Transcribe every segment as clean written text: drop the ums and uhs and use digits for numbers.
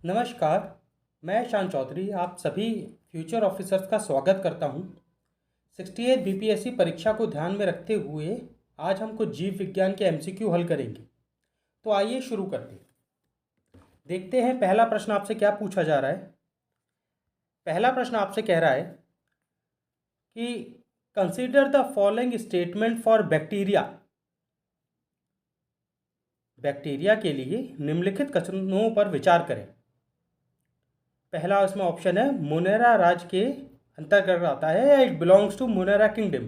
नमस्कार, मैं शान चौधरी आप सभी फ्यूचर ऑफिसर्स का स्वागत करता हूं। 68 बीपीएससी परीक्षा को ध्यान में रखते हुए आज हम कुछ जीव विज्ञान के एमसीक्यू हल करेंगे। तो आइए शुरू करते हैं। देखते हैं पहला प्रश्न आपसे क्या पूछा जा रहा है। पहला प्रश्न आपसे कह रहा है कि consider the following statement for bacteria. Bacteria के लिए निम्नलिखित कथनों पर विचार करें। पहला इसमें ऑप्शन है मोनेरा राज के अंतर्गत आता है या it belongs to Monera kingdom.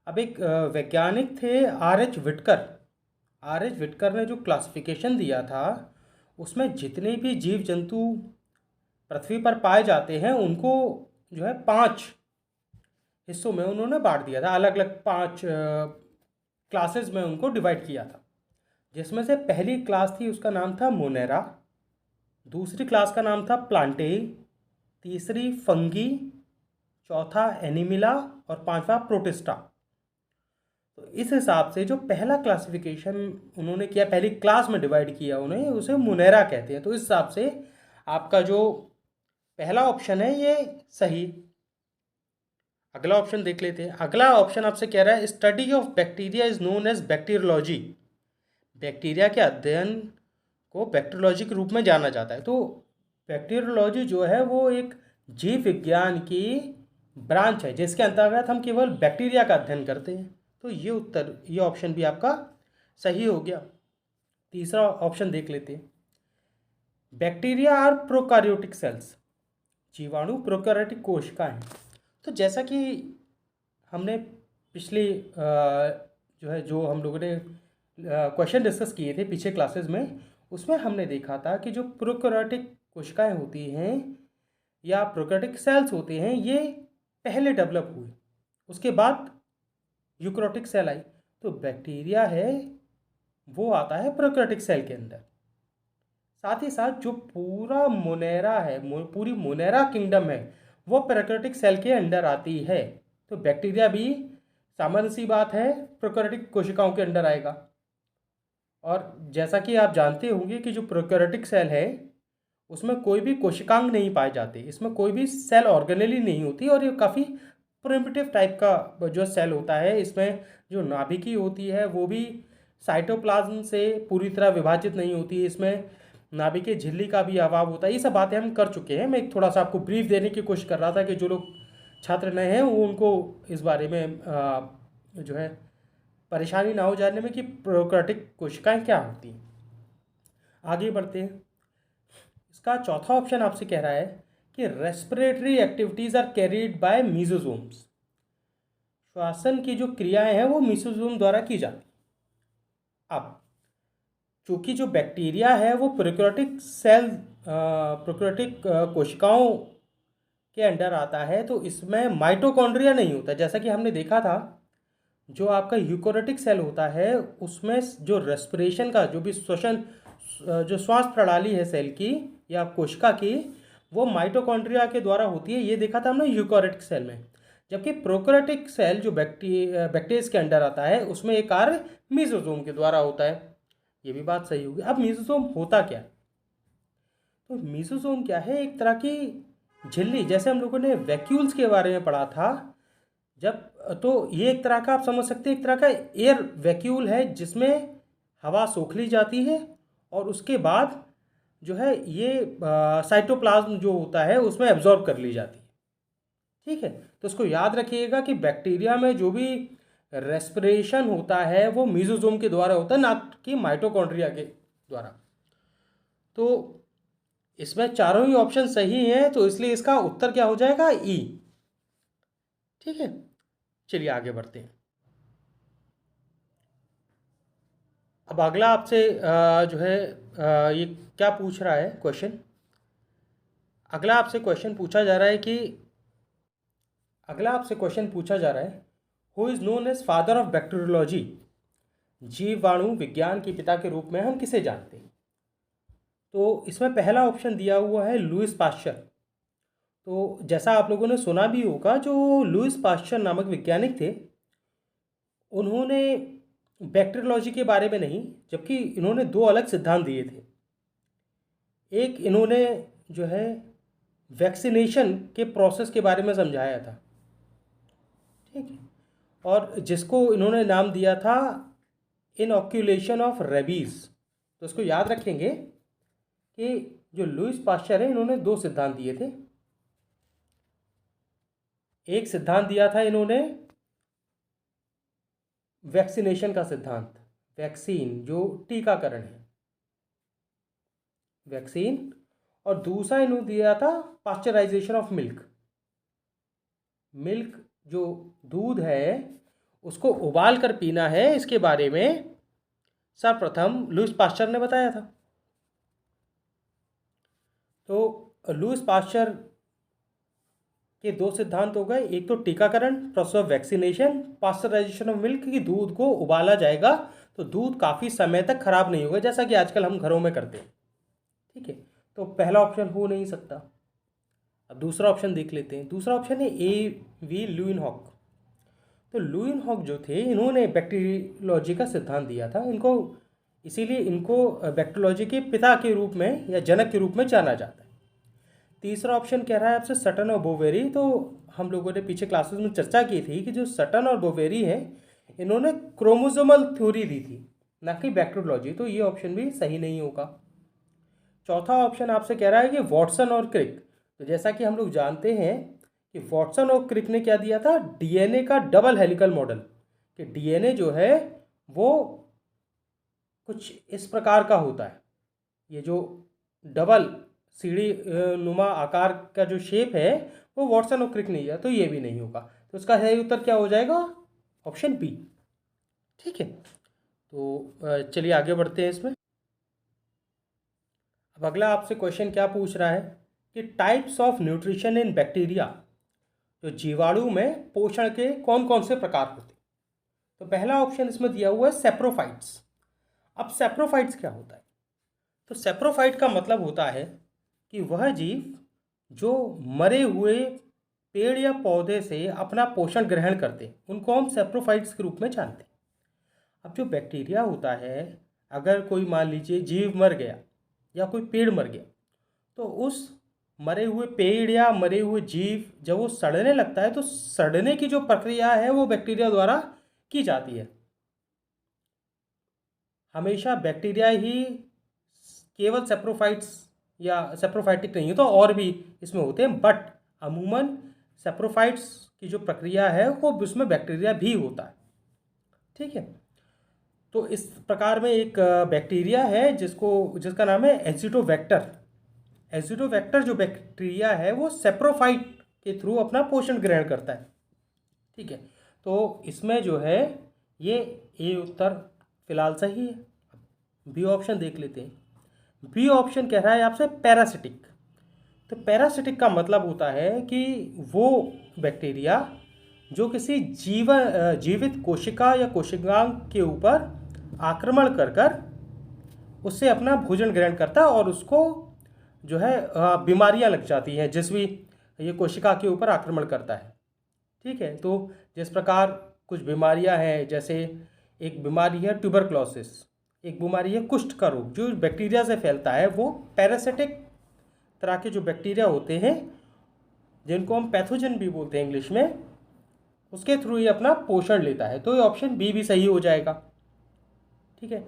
अब एक वैज्ञानिक थे आर एच विटकर ने जो क्लासिफिकेशन दिया था उसमें जितने भी जीव जंतु पृथ्वी पर पाए जाते हैं उनको जो है 5 हिस्सों में उन्होंने बांट दिया था। अलग अलग 5 क्लासेस में उनको डिवाइड किया था, जिसमें से पहली क्लास थी उसका नाम था मोनेरा, दूसरी क्लास का नाम था प्लांटेई, तीसरी फंगी, चौथा एनिमिला और पांचवा प्रोटिस्टा। तो इस हिसाब से जो पहला क्लासिफिकेशन उन्होंने किया, पहली क्लास में डिवाइड किया उन्हें, उसे मोनेरा कहते हैं। तो इस हिसाब से आपका जो पहला ऑप्शन है ये सही। अगला ऑप्शन देख लेते हैं। अगला ऑप्शन आपसे कह रहा है study of bacteria is known as bacteriology. Bacteria के अध्ययन को बैक्टीरियोलॉजी के रूप में जाना जाता है। तो बैक्टीरियोलॉजी जो है वो एक जीव विज्ञान की ब्रांच है जिसके अंतर्गत हम केवल बैक्टीरिया का अध्ययन करते हैं। तो ये ऑप्शन भी आपका सही हो गया। तीसरा ऑप्शन देख लेते हैं। Bacteria are prokaryotic cells. जीवाणु प्रोकार्योटिक कोशिकाएं हैं। तो जैसा कि हमने पिछले जो हम लोगों ने क्वेश्चन डिस्कस किए थे पिछले क्लासेस में, उसमें हमने देखा था कि जो प्रोकार्योटिक कोशिकाएं होती हैं या प्रोकार्योटिक सेल्स होते हैं ये पहले डेवलप हुए, उसके बाद यूकैरियोटिक सेल आई। तो बैक्टीरिया है वो आता है प्रोकार्योटिक सेल के अंदर। साथ ही साथ जो पूरा मोनेरा है, पूरी मोनेरा किंगडम है, वो प्रोकार्योटिक सेल के अंडर आती है। तो बैक्टीरिया भी सामान्य सी बात है प्रोकार्योटिक कोशिकाओं के अंडर आएगा। और जैसा कि आप जानते होंगे कि जो प्रोकार्योटिक सेल है उसमें कोई भी कोशिकांग नहीं पाए जाते, इसमें कोई भी सेल ऑर्गेनेली नहीं होती और ये काफ़ी प्रिमिटिव टाइप का जो सेल होता है। इसमें जो नाभिकी होती है वो भी साइटोप्लाज्म से पूरी तरह विभाजित नहीं होती है, इसमें नाभिकीय झिल्ली का भी अभाव होता है। ये सब बातें हम कर चुके हैं। मैं थोड़ा सा आपको ब्रीफ देने की कोशिश कर रहा था कि जो लोग छात्र नए हैं वो उनको इस बारे में जो है परेशानी ना हो जानने में कि प्रोकार्योटिक कोशिकाएं क्या होती हैं। आगे बढ़ते हैं। इसका चौथा ऑप्शन आपसे कह रहा है कि respiratory activities are carried by mesosomes. श्वसन की जो क्रियाएं हैं वो मीसोसोम द्वारा की जाती। अब चूंकि जो बैक्टीरिया है वो प्रोकार्योटिक कोशिकाओं के अंडर आता है, तो इसमें माइटोकॉन्ड्रिया नहीं होता। जैसा कि हमने देखा था जो आपका यूकैरियोटिक सेल होता है उसमें जो रेस्पिरेशन का जो भी श्वसन जो श्वास प्रणाली है सेल की या कोशिका की, वो माइटोकॉन्ड्रिया के द्वारा होती है। ये देखा था हमने यूकैरियोटिक सेल में। जबकि प्रोकार्योटिक सेल जो बैक्टीरिया के अंडर आता है उसमें एक कार्य मीसोसोम के द्वारा होता है। ये भी बात सही होगी। अब मीसोसोम होता क्या? तो मीसोसोम क्या है? एक तरह की झिल्ली, जैसे हम लोगों ने वैक्यूल्स के बारे में पढ़ा था जब, तो ये एक तरह का आप समझ सकते हैं एक तरह का एयर वैक्यूल है जिसमें हवा सोख ली जाती है और उसके बाद जो है ये साइटोप्लाज्म जो होता है उसमें एब्जॉर्ब कर ली जाती है। ठीक है, तो इसको याद रखिएगा कि बैक्टीरिया में जो भी रेस्पिरेशन होता है वो मीसोसोम के द्वारा होता है, ना कि माइटोकॉन्ड्रिया के द्वारा। तो इसमें चारों ही ऑप्शन सही हैं, तो इसलिए इसका उत्तर क्या हो जाएगा? ई। ठीक है, चलिए आगे बढ़ते हैं। अब अगला आपसे जो है ये क्या पूछ रहा है क्वेश्चन। अगला आपसे क्वेश्चन पूछा जा रहा है कि who is known as father of bacteriology. जीवाणु विज्ञान के पिता के रूप में हम किसे जानते हैं? तो इसमें पहला ऑप्शन दिया हुआ है लुईस पाश्चर। तो जैसा आप लोगों ने सुना भी होगा, जो लुईस पाश्चर नामक वैज्ञानिक थे उन्होंने बैक्टीरियोलॉजी के बारे में नहीं, जबकि इन्होंने 2 अलग सिद्धांत दिए थे। एक इन्होंने जो है वैक्सीनेशन के प्रोसेस के बारे में समझाया था, ठीक है, और जिसको इन्होंने नाम दिया था इनॉक्यूलेशन ऑफ रेबीज़। तो इसको याद रखेंगे कि जो लुईस पाश्चर है इन्होंने दो सिद्धांत दिए थे। एक सिद्धांत दिया था इन्होंने वैक्सीनेशन का सिद्धांत, वैक्सीन जो टीकाकरण है, वैक्सीन, और दूसरा इन्होंने दिया था पाश्चराइजेशन ऑफ मिल्क। मिल्क जो दूध है उसको उबाल कर पीना है, इसके बारे में सर्वप्रथम लुईस पाश्चर ने बताया था। तो लुईस पाश्चर के दो सिद्धांत हो गए, एक तो टीकाकरण process of vaccination, pasteurisation of milk, कि दूध को उबाला जाएगा तो दूध काफ़ी समय तक खराब नहीं होगा, जैसा कि आजकल हम घरों में करते हैं, ठीक है। तो पहला ऑप्शन हो नहीं सकता। अब दूसरा ऑप्शन देख लेते हैं। दूसरा ऑप्शन है ए वी ल्यूइनहॉक। तो ल्यूइनहॉक जो थे इन्होंने बैक्टीरियोलॉजी का सिद्धांत दिया था, इनको इसीलिए इनको बैक्टीरियोलॉजी के पिता के रूप में या जनक के रूप में जाना जाता है। तीसरा ऑप्शन कह रहा है आपसे सटन और बोवेरी। तो हम लोगों ने पीछे क्लासेस में चर्चा की थी कि जो सटन और बोवेरी हैं इन्होंने क्रोमोसोमल थ्योरी दी थी, ना कि बैक्टीरियोलॉजी, तो ये ऑप्शन भी सही नहीं होगा। चौथा ऑप्शन आपसे कह रहा है कि वॉटसन और क्रिक। तो जैसा कि हम लोग जानते हैं कि वॉटसन और क्रिक ने क्या दिया था, डीएनए का डबल हेलिकल मॉडल, कि डीएनए जो है वो कुछ इस प्रकार का होता है, ये जो डबल सीढ़ी नुमा आकार का जो शेप है वो वॉटसन और क्रिक ने दिया, तो ये भी नहीं होगा। तो इसका सही उत्तर क्या हो जाएगा, ऑप्शन बी, ठीक है। तो चलिए आगे बढ़ते हैं इसमें। अब अगला आपसे क्वेश्चन क्या पूछ रहा है कि types of nutrition in bacteria, जो जीवाणु में पोषण के कौन कौन से प्रकार होते हैं। तो पहला ऑप्शन इसमें दिया हुआ है सेप्रोफाइट्स। अब सेप्रोफाइट्स क्या होता है, तो सेप्रोफाइट का मतलब होता है कि वह जीव जो मरे हुए पेड़ या पौधे से अपना पोषण ग्रहण करते हैं, उनको हम सेप्रोफाइट्स के रूप में जानते हैं। अब जो बैक्टीरिया होता है, अगर कोई मान लीजिए जीव मर गया या कोई पेड़ मर गया, तो उस मरे हुए पेड़ या मरे हुए जीव जब वो सड़ने लगता है तो सड़ने की जो प्रक्रिया है वो बैक्टीरिया द्वारा की जाती है। हमेशा बैक्टीरिया ही केवल सेप्रोफाइट्स या सेप्रोफाइटिक नहीं है, तो और भी इसमें होते हैं, बट अमूमन सेप्रोफाइट्स की जो प्रक्रिया है वो उसमें बैक्टीरिया भी होता है, ठीक है। तो इस प्रकार में एक बैक्टीरिया है जिसका नाम है एजिटोबैक्टर। एजिटोबैक्टर जो बैक्टीरिया है वो सेप्रोफाइट के थ्रू अपना पोषण ग्रहण करता है, ठीक है। तो इसमें जो है ये ए उत्तर फिलहाल सही है। बी ऑप्शन देख लेते हैं। बी ऑप्शन कह रहा है आपसे पैरासिटिक। तो पैरासिटिक का मतलब होता है कि वो बैक्टीरिया जो किसी जीवित कोशिका या कोशिकांग के ऊपर आक्रमण कर कर उससे अपना भोजन ग्रहण करता है और उसको जो है बीमारियां लग जाती हैं जिस भी ये कोशिका के ऊपर आक्रमण करता है, ठीक है। तो जिस प्रकार कुछ बीमारियां हैं, जैसे एक बीमारी है ट्यूबरक्लोसिस, एक बीमारी है कुष्ठ का रोग जो बैक्टीरिया से फैलता है, वो पैरासिटिक तरह के जो बैक्टीरिया होते हैं जिनको हम पैथोजन भी बोलते हैं इंग्लिश में, उसके थ्रू ही अपना पोषण लेता है। तो ये ऑप्शन बी भी सही हो जाएगा, ठीक है।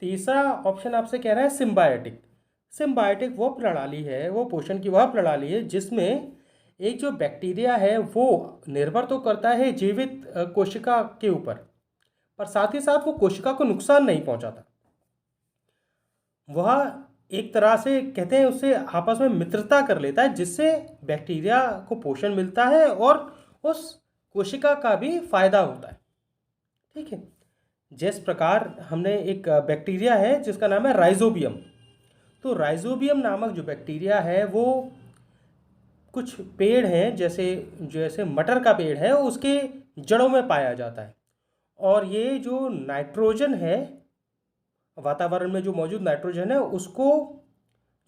तीसरा ऑप्शन आपसे कह रहा है सिम्बायोटिक। सिम्बायोटिक वो प्रणाली है, वो पोषण की वह प्रणाली है जिसमें एक जो बैक्टीरिया है वो निर्भर तो करता है जीवित कोशिका के ऊपर, पर साथ ही साथ वो कोशिका को नुकसान नहीं पहुंचाता। वह एक तरह से कहते हैं उससे आपस में मित्रता कर लेता है, जिससे बैक्टीरिया को पोषण मिलता है और उस कोशिका का भी फायदा होता है, ठीक है। जिस प्रकार हमने एक बैक्टीरिया है जिसका नाम है राइजोबियम। तो राइजोबियम नामक जो बैक्टीरिया है वो कुछ पेड़ हैं, जैसे जैसे मटर का पेड़ है उसके जड़ों में पाया जाता है, और ये जो नाइट्रोजन है वातावरण में जो मौजूद नाइट्रोजन है उसको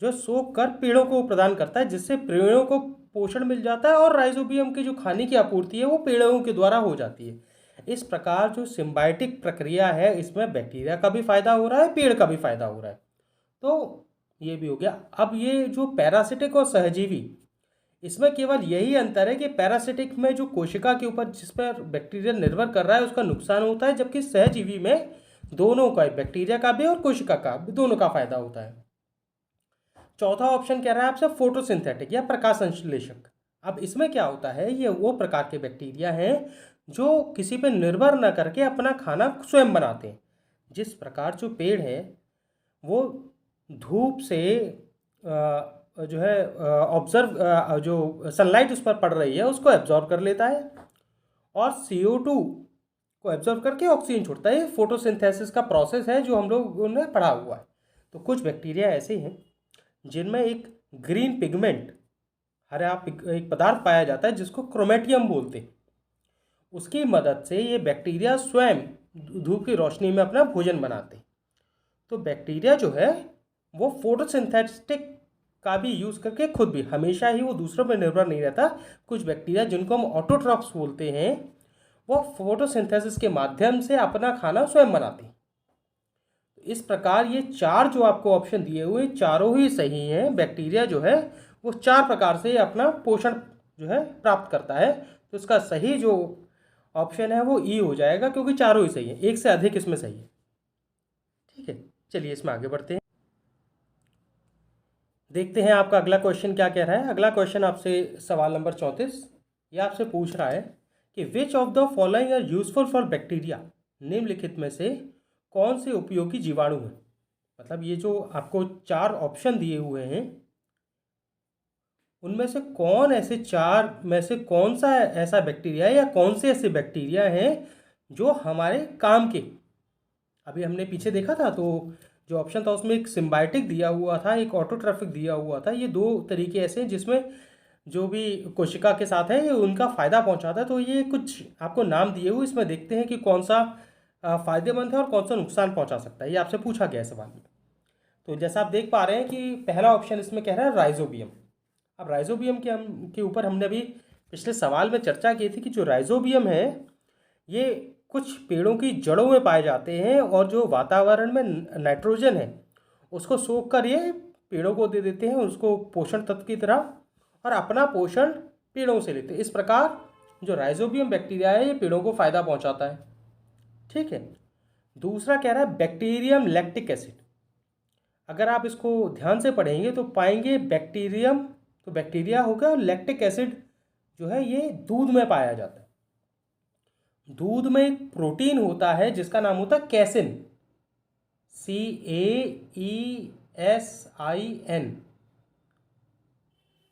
जो सोख कर पेड़ों को प्रदान करता है, जिससे पेड़ों को पोषण मिल जाता है और राइजोबियम की जो खाने की आपूर्ति है वो पेड़ों के द्वारा हो जाती है। इस प्रकार जो सिम्बायोटिक प्रक्रिया है इसमें बैक्टीरिया का भी फायदा हो रहा है, पेड़ का भी फायदा हो रहा है। तो ये भी हो गया। अब ये जो पैरासिटिक और सहजीवी, इसमें केवल यही अंतर है कि पैरासिटिक में जो कोशिका के ऊपर जिस पर बैक्टीरिया निर्भर कर रहा है उसका नुकसान होता है, जबकि सहजीवी में दोनों का, बैक्टीरिया का भी और कोशिका का भी, दोनों का फायदा होता है। चौथा ऑप्शन कह रहा है आपसे फोटोसिंथेटिक या प्रकाश संश्लेषक। अब इसमें क्या होता है, ये वो प्रकार के बैक्टीरिया हैं जो किसी पर निर्भर न करके अपना खाना स्वयं बनाते हैं। जिस प्रकार जो पेड़ है वो धूप से जो है ऑब्जर्व, जो सनलाइट उस पर पड़ रही है उसको एब्जॉर्व कर लेता है और CO2 को एब्जॉर्व करके ऑक्सीजन छोड़ता है। ये फोटोसिंथेसिस का प्रोसेस है जो हम लोगों ने पढ़ा हुआ है। तो कुछ बैक्टीरिया ऐसे हैं जिनमें एक ग्रीन पिगमेंट, हरा एक पदार्थ पाया जाता है जिसको क्रोमेटियम बोलते हैं। उसकी मदद से ये बैक्टीरिया स्वयं धूप की रोशनी में अपना भोजन बनाते हैं। तो बैक्टीरिया जो है वो फोटोसिंथेटिक का भी यूज़ करके खुद भी, हमेशा ही वो दूसरों पर निर्भर नहीं रहता। कुछ बैक्टीरिया जिनको हम ऑटोट्रॉफ्स बोलते हैं वो फोटोसिंथेसिस के माध्यम से अपना खाना स्वयं बनाते हैं। इस प्रकार ये चार जो आपको ऑप्शन दिए हुए चारों ही सही हैं। बैक्टीरिया जो है वो चार प्रकार से अपना पोषण जो है प्राप्त करता है। तो इसका सही जो ऑप्शन है वो ई हो जाएगा, क्योंकि चारों ही सही है, एक से अधिक इसमें सही है। ठीक है, चलिए इसमें आगे बढ़ते हैं। देखते हैं आपका अगला क्वेश्चन क्या कह रहा है। अगला क्वेश्चन आपसे सवाल नंबर 34, ये आपसे पूछ रहा है कि which of the following are useful for bacteria. निम्नलिखित में से कौन से उपयोगी जीवाणु हैं। मतलब ये जो आपको चार ऑप्शन दिए हुए हैं उनमें से कौन, ऐसे चार में से कौन सा ऐसा बैक्टीरिया है या कौन से ऐसे बैक्टीरिया हैं जो हमारे काम के। अभी हमने पीछे देखा था तो जो ऑप्शन था उसमें एक सिम्बायोटिक दिया हुआ था, एक ऑटोट्रॉफिक दिया हुआ था। ये दो तरीके ऐसे हैं जिसमें जो भी कोशिका के साथ है ये उनका फ़ायदा पहुंचाता है। तो ये कुछ आपको नाम दिए हुए, इसमें देखते हैं कि कौन सा फ़ायदेमंद है और कौन सा नुकसान पहुंचा सकता है। ये आपसे पूछा गया है सवाल में। तो जैसा आप देख पा रहे हैं कि पहला ऑप्शन इसमें कह रहा है राइजोबियम। अब राइजोबियम के ऊपर हमने अभी पिछले सवाल में चर्चा की थी कि जो राइजोबियम है ये कुछ पेड़ों की जड़ों में पाए जाते हैं और जो वातावरण में नाइट्रोजन है उसको सोख कर ये पेड़ों को दे देते हैं, उसको पोषण तत्व की तरह, और अपना पोषण पेड़ों से लेते हैं। इस प्रकार जो राइजोबियम बैक्टीरिया है ये पेड़ों को फ़ायदा पहुंचाता है। ठीक है। दूसरा कह रहा है बैक्टीरियम लैक्टिक एसिड। अगर आप इसको ध्यान से पढ़ेंगे तो पाएंगे बैक्टीरियम तो बैक्टीरिया होगा और लैक्टिक एसिड जो है ये दूध में पाया जाता है। दूध में एक प्रोटीन होता है जिसका नाम होता है कैसिन, CAESIN।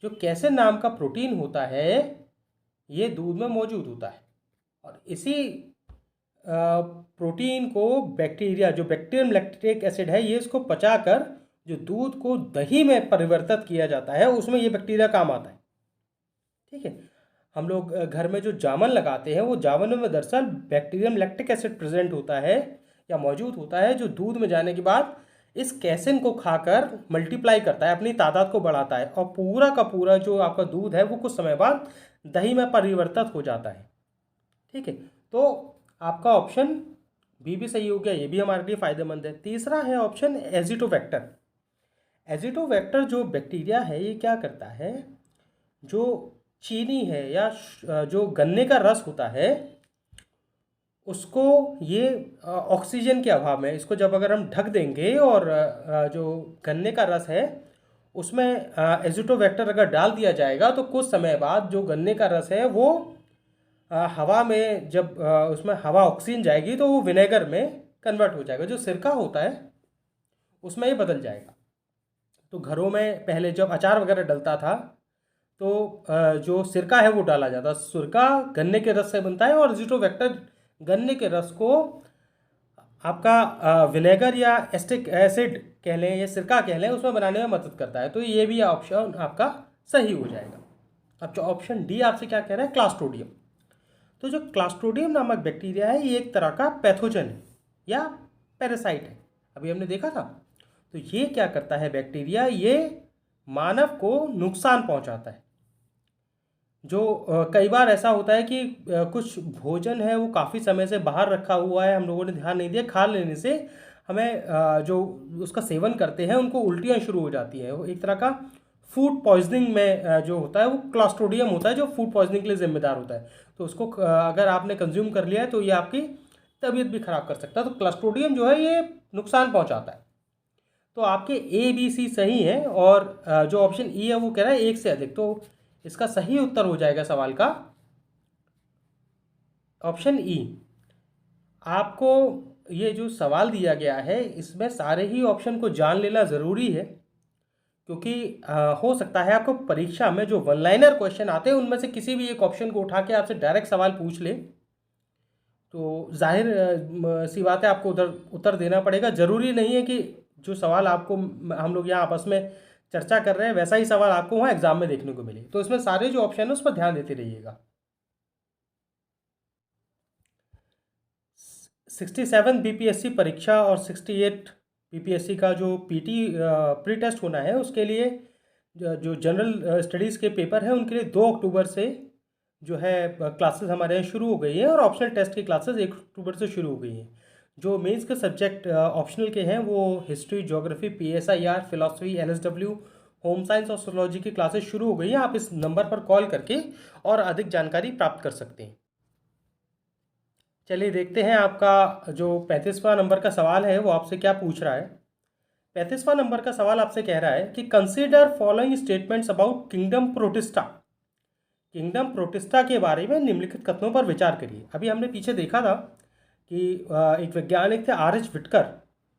जो कैसिन नाम का प्रोटीन होता है ये दूध में मौजूद होता है और इसी प्रोटीन को बैक्टीरिया, जो बैक्टीरियम लैक्टिक एसिड है, ये इसको पचाकर जो दूध को दही में परिवर्तित किया जाता है उसमें ये बैक्टीरिया काम आता है। ठीक है। हम लोग घर में जो जामुन लगाते हैं वो जामुन में दरअसल बैक्टीरियम लैक्टिक एसिड प्रेजेंट होता है या मौजूद होता है, जो दूध में जाने के बाद इस कैसिन को खाकर मल्टीप्लाई करता है, अपनी तादाद को बढ़ाता है और पूरा का पूरा जो आपका दूध है वो कुछ समय बाद दही में परिवर्तित हो जाता है। ठीक है। तो आपका ऑप्शन बी भी सही हो गया, ये भी हमारे लिए फ़ायदेमंद है। तीसरा है ऑप्शन एजिटोबैक्टर। एजिटोबैक्टर जो बैक्टीरिया है ये क्या करता है, जो चीनी है या जो गन्ने का रस होता है उसको ये ऑक्सीजन के अभाव में इसको जब अगर हम ढक देंगे और जो गन्ने का रस है उसमें एजिटोबैक्टर अगर डाल दिया जाएगा तो कुछ समय बाद जो गन्ने का रस है वो हवा में जब उसमें हवा ऑक्सीजन जाएगी तो वो विनेगर में कन्वर्ट हो जाएगा। जो सिरका होता है उसमें ये बदल जाएगा। तो घरों में पहले जब अचार वगैरह डलता था तो जो सिरका है वो डाला जाता। सिरका गन्ने के रस से बनता है और एजिटोबैक्टर गन्ने के रस को आपका विनेगर या एस्टिक एसिड कह लें या सिरका कह लें उसमें बनाने में मदद करता है। तो ये भी ऑप्शन आपका सही हो जाएगा। अब जो ऑप्शन डी आपसे क्या कह रहा है, क्लास्ट्रोडियम। तो जो क्लास्ट्रोडियम नामक बैक्टीरिया है ये एक तरह का पैथोजन है या पैरासाइट है, अभी हमने देखा था। तो ये क्या करता है बैक्टीरिया, ये मानव को नुकसान पहुंचाता है। जो कई बार ऐसा होता है कि कुछ भोजन है वो काफ़ी समय से बाहर रखा हुआ है, हम लोगों ने ध्यान नहीं दिया, खा लेने से हमें जो उसका सेवन करते हैं उनको उल्टियाँ शुरू हो जाती हैं। वो एक तरह का फूड पॉइजनिंग में जो होता है वो क्लास्ट्रोडियम होता है जो फूड पॉइजनिंग के लिए जिम्मेदार होता है। तो उसको अगर आपने कंज्यूम कर लिया है तो ये आपकी तबीयत भी ख़राब कर सकता है। तो क्लास्ट्रोडियम जो है ये नुकसान पहुंचाता है। तो आपके ए बी सी सही हैं और जो ऑप्शन ई है वो कह रहा है एक से अधिक। तो इसका सही उत्तर हो जाएगा सवाल का ऑप्शन ई। आपको ये जो सवाल दिया गया है इसमें सारे ही ऑप्शन को जान लेना ज़रूरी है, क्योंकि हो सकता है आपको परीक्षा में जो वन लाइनर क्वेश्चन आते हैं उनमें से किसी भी एक ऑप्शन को उठा के आपसे डायरेक्ट सवाल पूछ ले, तो जाहिर सी बात है आपको उधर उत्तर देना पड़ेगा। ज़रूरी नहीं है कि जो सवाल आपको हम लोग यहाँ आपस में चर्चा कर रहे हैं वैसा ही सवाल आपको वहाँ एग्जाम में देखने को मिले। तो इसमें सारे जो ऑप्शन है उस पर ध्यान देते रहिएगा। 67 बीपीएससी परीक्षा और 68 बीपीएससी का जो पीटी प्री टेस्ट होना है उसके लिए जो जनरल स्टडीज़ के पेपर हैं उनके लिए 2 अक्टूबर से जो है क्लासेस हमारे यहाँ शुरू हो गई हैं और ऑप्शनल टेस्ट की क्लासेस 1 अक्टूबर से शुरू हो गई हैं। जो मेंस के सब्जेक्ट ऑप्शनल के हैं वो history, geography, PSIR, philosophy, LSW, home science और सोशोलॉजी की क्लासेस शुरू हो गई हैं। आप इस नंबर पर कॉल करके और अधिक जानकारी प्राप्त कर सकते हैं। चलिए देखते हैं आपका जो 35वां नंबर का सवाल है वो आपसे क्या पूछ रहा है। 35वां नंबर का सवाल आपसे कह रहा है कि consider following statements about kingdom protista. Kingdom protista के बारे में निम्नलिखित कथनों पर विचार करिए। अभी हमने पीछे देखा था कि एक वैज्ञानिक थे आर एच विटकर,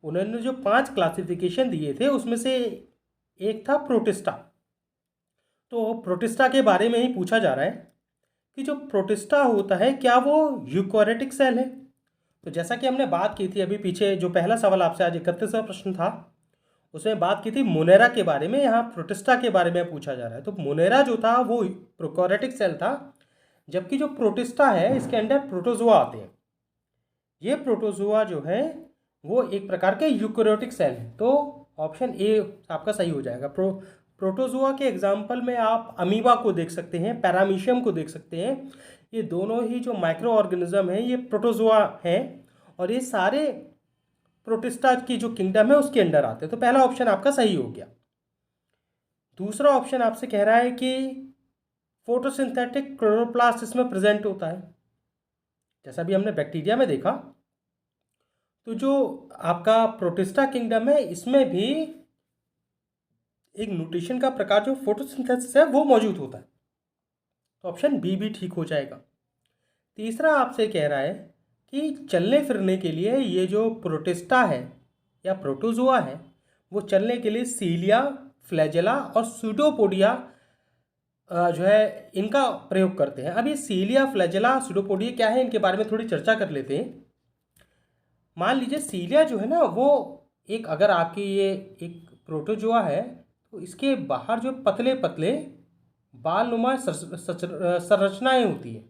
उन्होंने जो 5 क्लासिफिकेशन दिए थे उसमें से एक था प्रोटिस्टा। तो प्रोटिस्टा के बारे में ही पूछा जा रहा है कि जो प्रोटिस्टा होता है क्या वो यूकोरियोटिक सेल है। तो जैसा कि हमने बात की थी अभी पीछे, जो पहला सवाल आपसे आज 31वां प्रश्न था उसमें बात की थी मोनेरा के बारे में, यहाँ प्रोटिस्टा के बारे में पूछा जा रहा है। तो मोनेरा जो था वो प्रोकैरियोटिक सेल था, जबकि जो प्रोटिस्टा है इसके अंदर प्रोटोजोआ आते हैं। ये प्रोटोजोआ जो है वो एक प्रकार के यूकोरियोटिक सेल है। तो ऑप्शन ए आपका सही हो जाएगा। प्रोटोजोआ के एग्जाम्पल में आप अमीबा को देख सकते हैं, पैरामीशियम को देख सकते हैं। ये दोनों ही जो माइक्रो ऑर्गेनिज्म हैं ये प्रोटोजोआ हैं और ये सारे प्रोटिस्टा की जो किंगडम है उसके अंडर आते हैं। तो पहला ऑप्शन आपका सही हो गया। दूसरा ऑप्शन आपसे कह रहा है कि फोटोसिंथेटिक क्लोरोप्लास्ट इसमें प्रेजेंट होता है। जैसा भी हमने बैक्टीरिया में देखा, तो जो आपका प्रोटिस्टा किंगडम है इसमें भी एक न्यूट्रिशन का प्रकार जो फोटोसिंथेसिस है वो मौजूद होता है। तो ऑप्शन बी भी ठीक हो जाएगा। तीसरा आपसे कह रहा है कि चलने फिरने के लिए ये जो प्रोटिस्टा है या प्रोटोजोआ है वो चलने के लिए सीलिया, फ्लैजेला और सूडोपोडिया जो है इनका प्रयोग करते हैं। अब ये सीलिया, फ्लैजेला, सूडोपोडिया क्या है इनके बारे में थोड़ी चर्चा कर लेते हैं। मान लीजिए सीलिया जो है ना वो एक, अगर आपकी ये एक प्रोटोजोआ है तो इसके बाहर जो पतले पतले बालनुमा संरचनाएं होती हैं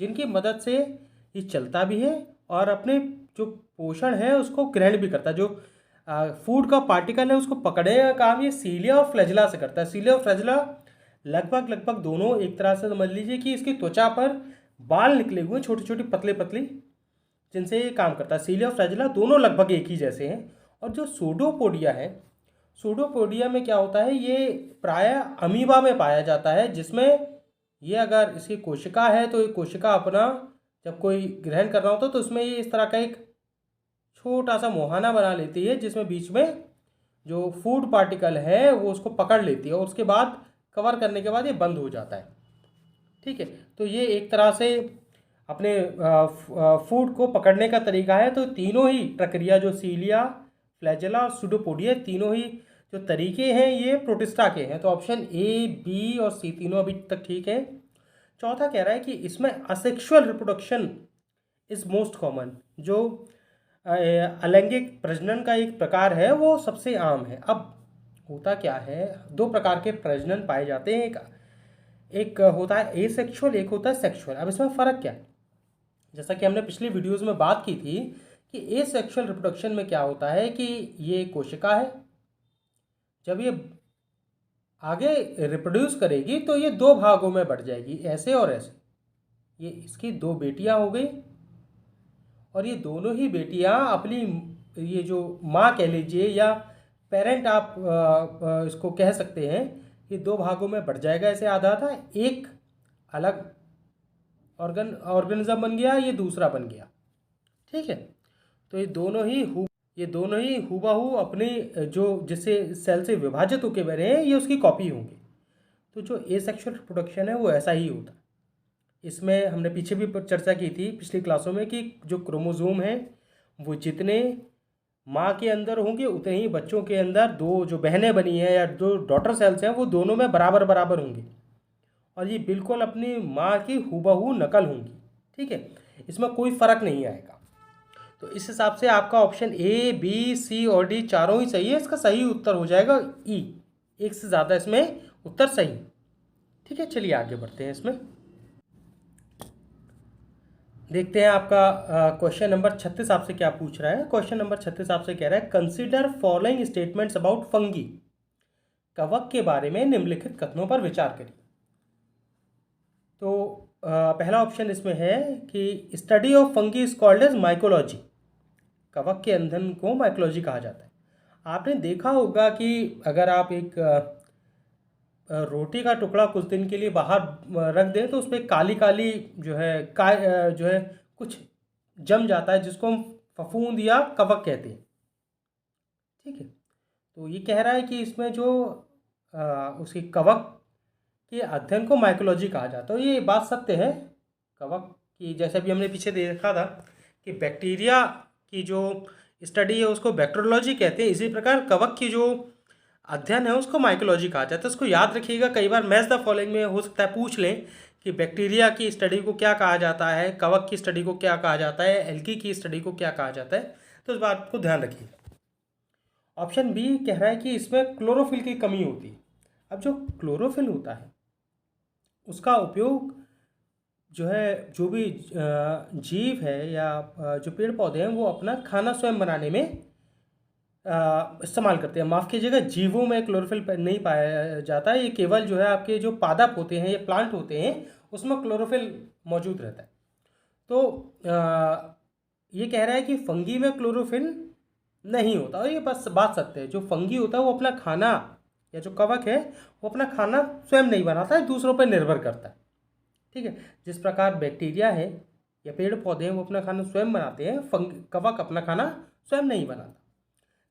जिनकी मदद से ये चलता भी है और अपने जो पोषण है उसको ग्रहण भी करता है। जो फूड का पार्टिकल है उसको पकड़ने का काम ये सीलिया और फ्लैजेला से करता है। सीलिया और फ्लैजेला लगभग दोनों एक तरह से समझ लीजिए कि इसकी त्वचा पर बाल निकले हुए छोटी छोटी पतले पतली, जिनसे ये काम करता है। सीलिया और फ्लैजेला दोनों लगभग एक ही जैसे हैं। और जो सूडोपोडिया है, सूडोपोडिया में क्या होता है, ये प्रायः अमीबा में पाया जाता है, जिसमें ये अगर इसकी कोशिका है तो ये कोशिका अपना जब कोई ग्रहण कर रहा होता है तो उसमें ये इस तरह का एक छोटा सा मुहाना बना लेती है जिसमें बीच में जो फूड पार्टिकल है वो उसको पकड़ लेती है और उसके बाद कवर करने के बाद ये बंद हो जाता है। ठीक है, तो ये एक तरह से अपने फूड को पकड़ने का तरीका है। तो तीनों ही प्रक्रिया जो सीलिया, फ्लैजेला और सूडोपोडिया तीनों ही जो तरीके हैं ये प्रोटिस्टा के हैं। तो ऑप्शन ए, बी और सी तीनों अभी तक ठीक है। चौथा कह रहा है कि इसमें asexual reproduction is most common. जो अलैंगिक प्रजनन का एक प्रकार है वो सबसे आम है। अब होता क्या है, 2 प्रकार के प्रजनन पाए जाते हैं, एक होता है एसेक्सुअल, एक होता है सेक्सुअल। अब इसमें फ़र्क क्या है, जैसा कि हमने पिछली वीडियोज़ में बात की थी कि एसेक्सुअल रिप्रोडक्शन में क्या होता है कि ये कोशिका है, जब ये आगे रिप्रोड्यूस करेगी तो ये 2 भागों में बढ़ जाएगी, ऐसे और ऐसे। ये इसकी 2 बेटियां हो गई और ये दोनों ही बेटियां अपनी ये जो माँ कह लीजिए या पेरेंट आप इसको कह सकते हैं, ये दो भागों में बढ़ जाएगा। ऐसे आधा आधा, एक अलग ऑर्गेनिज्म बन गया, ये दूसरा बन गया। ठीक है, तो ये दोनों ही हूबहू अपने जो जिससे सेल से विभाजित होके बने हैं, ये उसकी कॉपी होंगे। तो जो एसेक्सुअल रिप्रोडक्शन है वो ऐसा ही होता है। इसमें हमने पीछे भी चर्चा की थी पिछली क्लासों में कि जो क्रोमोसोम हैं वो जितने माँ के अंदर होंगे उतने ही बच्चों के अंदर दो जो बहनें बनी हैं या जो डॉटर सेल्स हैं वो दोनों में बराबर बराबर होंगे, और ये बिल्कुल अपनी माँ की हूबहू नकल होंगी। ठीक है, इसमें कोई फ़र्क नहीं आएगा। तो इस हिसाब से आपका ऑप्शन ए, बी, सी और डी चारों ही सही है। इसका सही उत्तर हो जाएगा ई, एक से ज़्यादा इसमें उत्तर सही। ठीक है, चलिए आगे बढ़ते हैं। इसमें देखते हैं आपका क्वेश्चन नंबर 36 आपसे क्या पूछ रहा है। क्वेश्चन नंबर 36 आपसे कह रहा है consider following statements about fungi. कवक के बारे में निम्नलिखित कथनों पर विचार करिए। तो पहला ऑप्शन इसमें है कि study of fungi is called as mycology. कवक के अध्ययन को माइकोलॉजी कहा जाता है। आपने देखा होगा कि अगर आप एक रोटी का टुकड़ा कुछ दिन के लिए बाहर रख दें तो उस पर काली काली जो है कुछ जम जाता है, जिसको हम फफूंद या कवक कहते हैं। ठीक है, तो ये कह रहा है कि इसमें जो उसकी कवक के अध्ययन को माइकोलॉजी कहा जाता है। ये बात सत्य है। कवक की, जैसे अभी हमने पीछे देखा था कि बैक्टीरिया की जो स्टडी है उसको बैक्टीरियोलॉजी कहते हैं, इसी प्रकार कवक की जो अध्ययन है उसको माइकोलॉजी कहा जाता है। उसको याद रखिएगा, कई बार मैच द फॉलोइंग में हो सकता है पूछ लें कि बैक्टीरिया की स्टडी को क्या कहा जाता है, कवक की स्टडी को क्या कहा जाता है, एल्गी की स्टडी को क्या कहा जाता है। तो इस बात को ध्यान रखिए। ऑप्शन बी कह रहा है कि इसमें क्लोरोफिल की कमी होती है। अब जो क्लोरोफिल होता है उसका उपयोग जो भी जीव है या जो पेड़ पौधे हैं वो अपना खाना स्वयं बनाने में इस्तेमाल करते हैं। माफ़ कीजिएगा, जीवों में क्लोरोफिल नहीं पाया जाता है। ये केवल जो है आपके जो पादप होते हैं या प्लांट होते हैं उसमें क्लोरोफिल मौजूद रहता है। तो ये कह रहा है कि फंगी में क्लोरोफिल नहीं होता, और ये बस बात सत्य है। जो फंगी होता है वो अपना खाना, या जो कवक है वो अपना खाना स्वयं नहीं बनाता है, दूसरों पर निर्भर करता है। ठीक है, जिस प्रकार बैक्टीरिया है या पेड़ पौधे हैं वो अपना खाना स्वयं बनाते हैं, कवक अपना खाना स्वयं नहीं बनाता।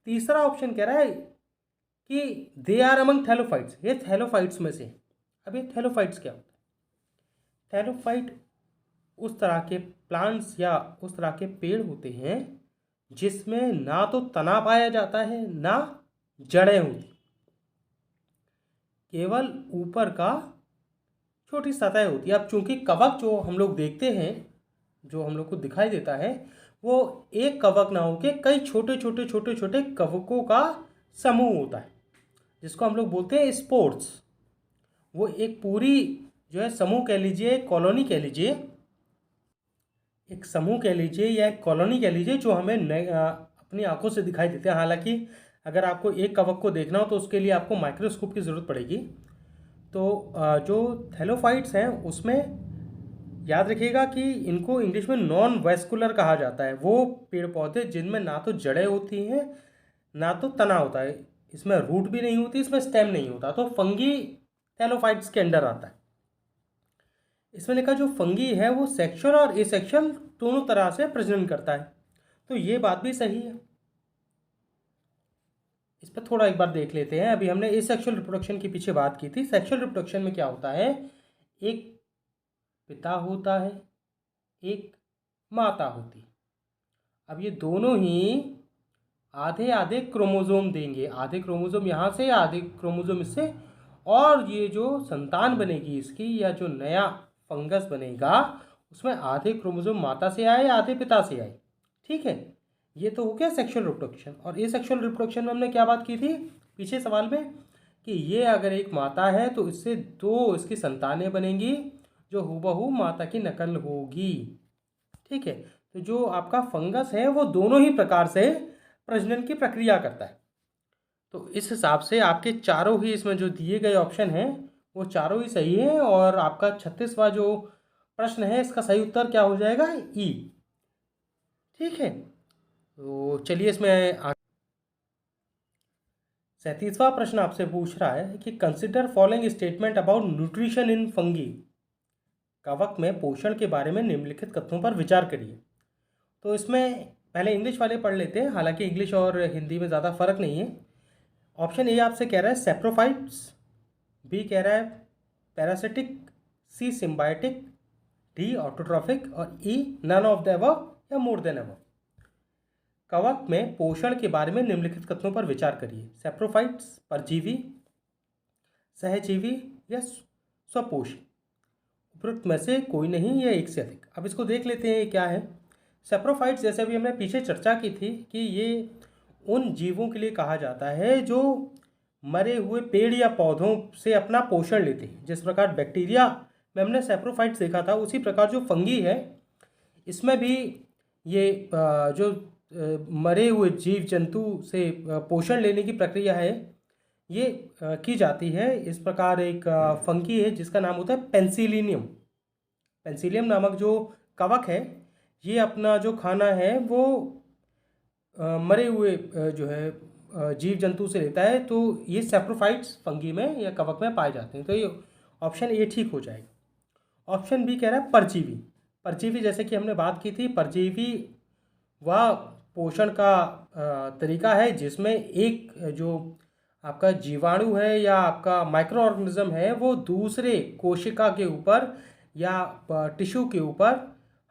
तीसरा ऑप्शन कह रहा है कि दे आर अमंग थैलोफाइट्स, ये थैलोफाइट्स में से। अब ये थैलोफाइट्स क्या होता है? थैलोफाइट उस तरह के प्लांट्स या उस तरह के पेड़ होते हैं जिसमें ना तो तना पाया जाता है ना जड़ें होती, केवल ऊपर का छोटी सतह होती है। अब चूंकि कवक जो हम लोग देखते हैं, जो हम लोग को दिखाई देता है, वो एक कवक ना होके कई छोटे छोटे छोटे छोटे कवकों का समूह होता है, जिसको हम लोग बोलते हैं स्पोर्स। वो एक पूरी जो है समूह कह लीजिए, कॉलोनी कह लीजिए, एक समूह कह लीजिए या एक कॉलोनी कह लीजिए, जो हमें अपनी आंखों से दिखाई देते हैं। हालांकि अगर आपको एक कवक को देखना हो तो उसके लिए आपको माइक्रोस्कोप की ज़रूरत पड़ेगी। तो जो थैलोफाइट्स हैं उसमें याद रखिएगा कि इनको इंग्लिश में नॉन वैस्कुलर कहा जाता है। वो पेड़ पौधे जिनमें ना तो जड़ें होती हैं ना तो तना होता है, इसमें रूट भी नहीं होती, इसमें स्टेम नहीं होता, तो फंगी थैलोफाइट्स के अंडर आता है। इसमें लिखा जो फंगी है वो सेक्सुअल और एसेक्सुअल दोनों तरह से प्रजनन करता है। तो ये बात भी सही है। इस पर थोड़ा एक बार देख लेते हैं। अभी हमने एसेक्सुअल रिप्रोडक्शन के पीछे बात की थी। सेक्सुअल रिप्रोडक्शन में क्या होता है, एक पिता होता है, एक माता होती है। अब ये दोनों ही आधे आधे क्रोमोसोम देंगे, आधे क्रोमोसोम यहाँ से आधे क्रोमोसोम इससे, और ये जो संतान बनेगी इसकी या जो नया फंगस बनेगा उसमें आधे क्रोमोसोम माता से आए आधे पिता से आए। ठीक है, ये तो हो गया सेक्सुअल रिप्रोडक्शन। और ये सेक्सुअल रिप्रोडक्शन में हमने क्या बात की थी पीछे सवाल में, कि ये अगर एक माता है तो इससे दो इसकी संतानें बनेंगी जो हूबहू माता की नकल होगी। ठीक है, तो जो आपका फंगस है वो दोनों ही प्रकार से प्रजनन की प्रक्रिया करता है। तो इस हिसाब से आपके चारों ही इसमें जो दिए गए ऑप्शन हैं वो चारों ही सही हैं, और आपका 36वां जो प्रश्न है इसका सही उत्तर क्या हो जाएगा, ई। ठीक है, तो चलिए इसमें 37वां प्रश्न आपसे पूछ रहा है कि consider following statement about nutrition in fungi. कवक में पोषण के बारे में निम्नलिखित कथनों पर विचार करिए। तो इसमें पहले इंग्लिश वाले पढ़ लेते हैं, हालांकि इंग्लिश और हिंदी में ज़्यादा फर्क नहीं है। ऑप्शन ए आपसे कह रहा है सेप्रोफाइट्स, बी कह रहा है parasitic, C symbiotic, D autotrophic और E none of the above या मोर देन अबव। कवक में पोषण के बारे में निम्नलिखित कथनों पर विचार करिए। सेप्रोफाइट्स परजीवी, सहजीवी या स्वपोषी। उपरोक्त में से कोई नहीं या एक से अधिक। अब इसको देख लेते हैं ये क्या है। सेप्रोफाइट्स जैसे अभी हमने पीछे चर्चा की थी कि ये उन जीवों के लिए कहा जाता है जो मरे हुए पेड़ या पौधों से अपना पोषण लेते हैं। जिस प्रकार बैक्टीरिया में हमने सेप्रोफाइट्स देखा था, उसी प्रकार जो फंगी है इसमें भी ये जो मरे हुए जीव जंतु से पोषण लेने की प्रक्रिया है ये की जाती है। इस प्रकार एक फंगी है जिसका नाम होता है पेंसिलिनियम। पेंसिलियम नामक जो कवक है ये अपना जो खाना है वो मरे हुए जो है जीव जंतु से लेता है। तो ये सेप्रोफाइट्स फंगी में या कवक में पाए जाते हैं। तो ये ऑप्शन ए ठीक हो जाएगा। ऑप्शन बी कह रहा है परजीवी। परजीवी जैसे कि हमने बात की थी, परजीवी वह पोषण का तरीका है जिसमें एक जो आपका जीवाणु है या आपका माइक्रो ऑर्गेनिज्म है वो दूसरे कोशिका के ऊपर या टिश्यू के ऊपर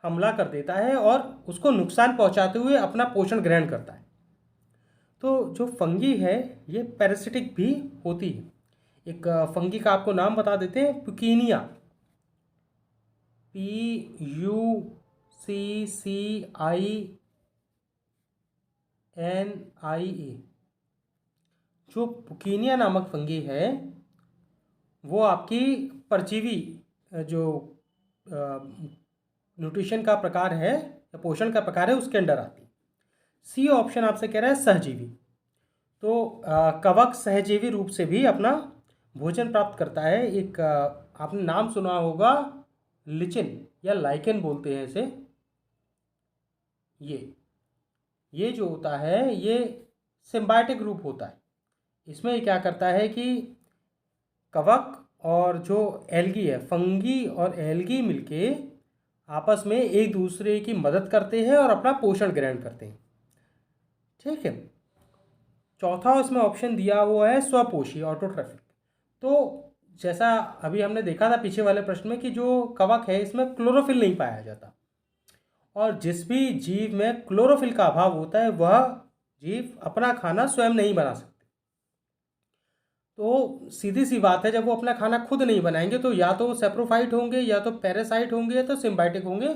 हमला कर देता है और उसको नुकसान पहुंचाते हुए अपना पोषण ग्रहण करता है। तो जो फंगी है ये पैरासिटिक भी होती है। एक फंगी का आपको नाम बता देते हैं, पुकीनिया, PUCCINIA। जो पुकीनिया नामक फंगी है वो आपकी परजीवी जो न्यूट्रिशन का प्रकार है या पोषण का प्रकार है उसके अंडर आती है। सी ऑप्शन आपसे कह रहा है सहजीवी। तो कवक सहजीवी रूप से भी अपना भोजन प्राप्त करता है। एक आपने नाम सुना होगा लिचिन या लाइकेन बोलते हैं इसे। ये जो होता है ये सिम्बायोटिक रूप होता है। इसमें क्या करता है कि कवक और जो एल्गी है, फंगी और एल्गी मिलके आपस में एक दूसरे की मदद करते हैं और अपना पोषण ग्रहण करते हैं। ठीक है। चौथा इसमें ऑप्शन दिया हुआ है स्वपोषी, ऑटोट्रॉफिक। तो जैसा अभी हमने देखा था पीछे वाले प्रश्न में कि जो कवक है इसमें क्लोरोफिल नहीं पाया जाता और जिस भी जीव में क्लोरोफिल का अभाव होता है वह जीव अपना खाना स्वयं नहीं बना सकते। तो सीधी सी बात है, जब वो अपना खाना खुद नहीं बनाएंगे तो या तो वो सेप्रोफाइट होंगे या तो पैरासाइट होंगे या तो सिम्बायोटिक होंगे,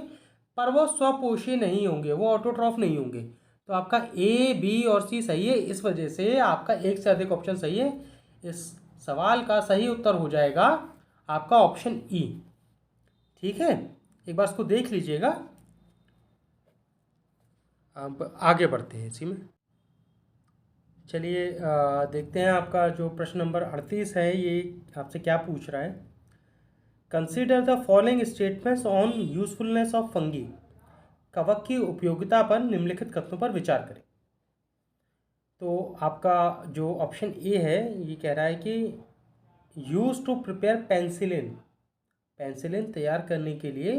पर वो स्वपोषी नहीं होंगे, वो ऑटोट्रॉफ नहीं होंगे। तो आपका ए, बी और सी सही है। इस वजह से आपका एक से अधिक ऑप्शन सही है। इस सवाल का सही उत्तर हो जाएगा आपका ऑप्शन ई। ठीक है, एक बार इसको देख लीजिएगा। अब आगे बढ़ते हैं इसी में। चलिए देखते हैं आपका जो प्रश्न नंबर 38 है ये आपसे क्या पूछ रहा है। Consider the following statements on usefulness of fungi. कवक की उपयोगिता पर निम्नलिखित कथनों पर विचार करें। तो आपका जो ऑप्शन ए है ये कह रहा है कि use to prepare penicillin. Penicillin तैयार करने के लिए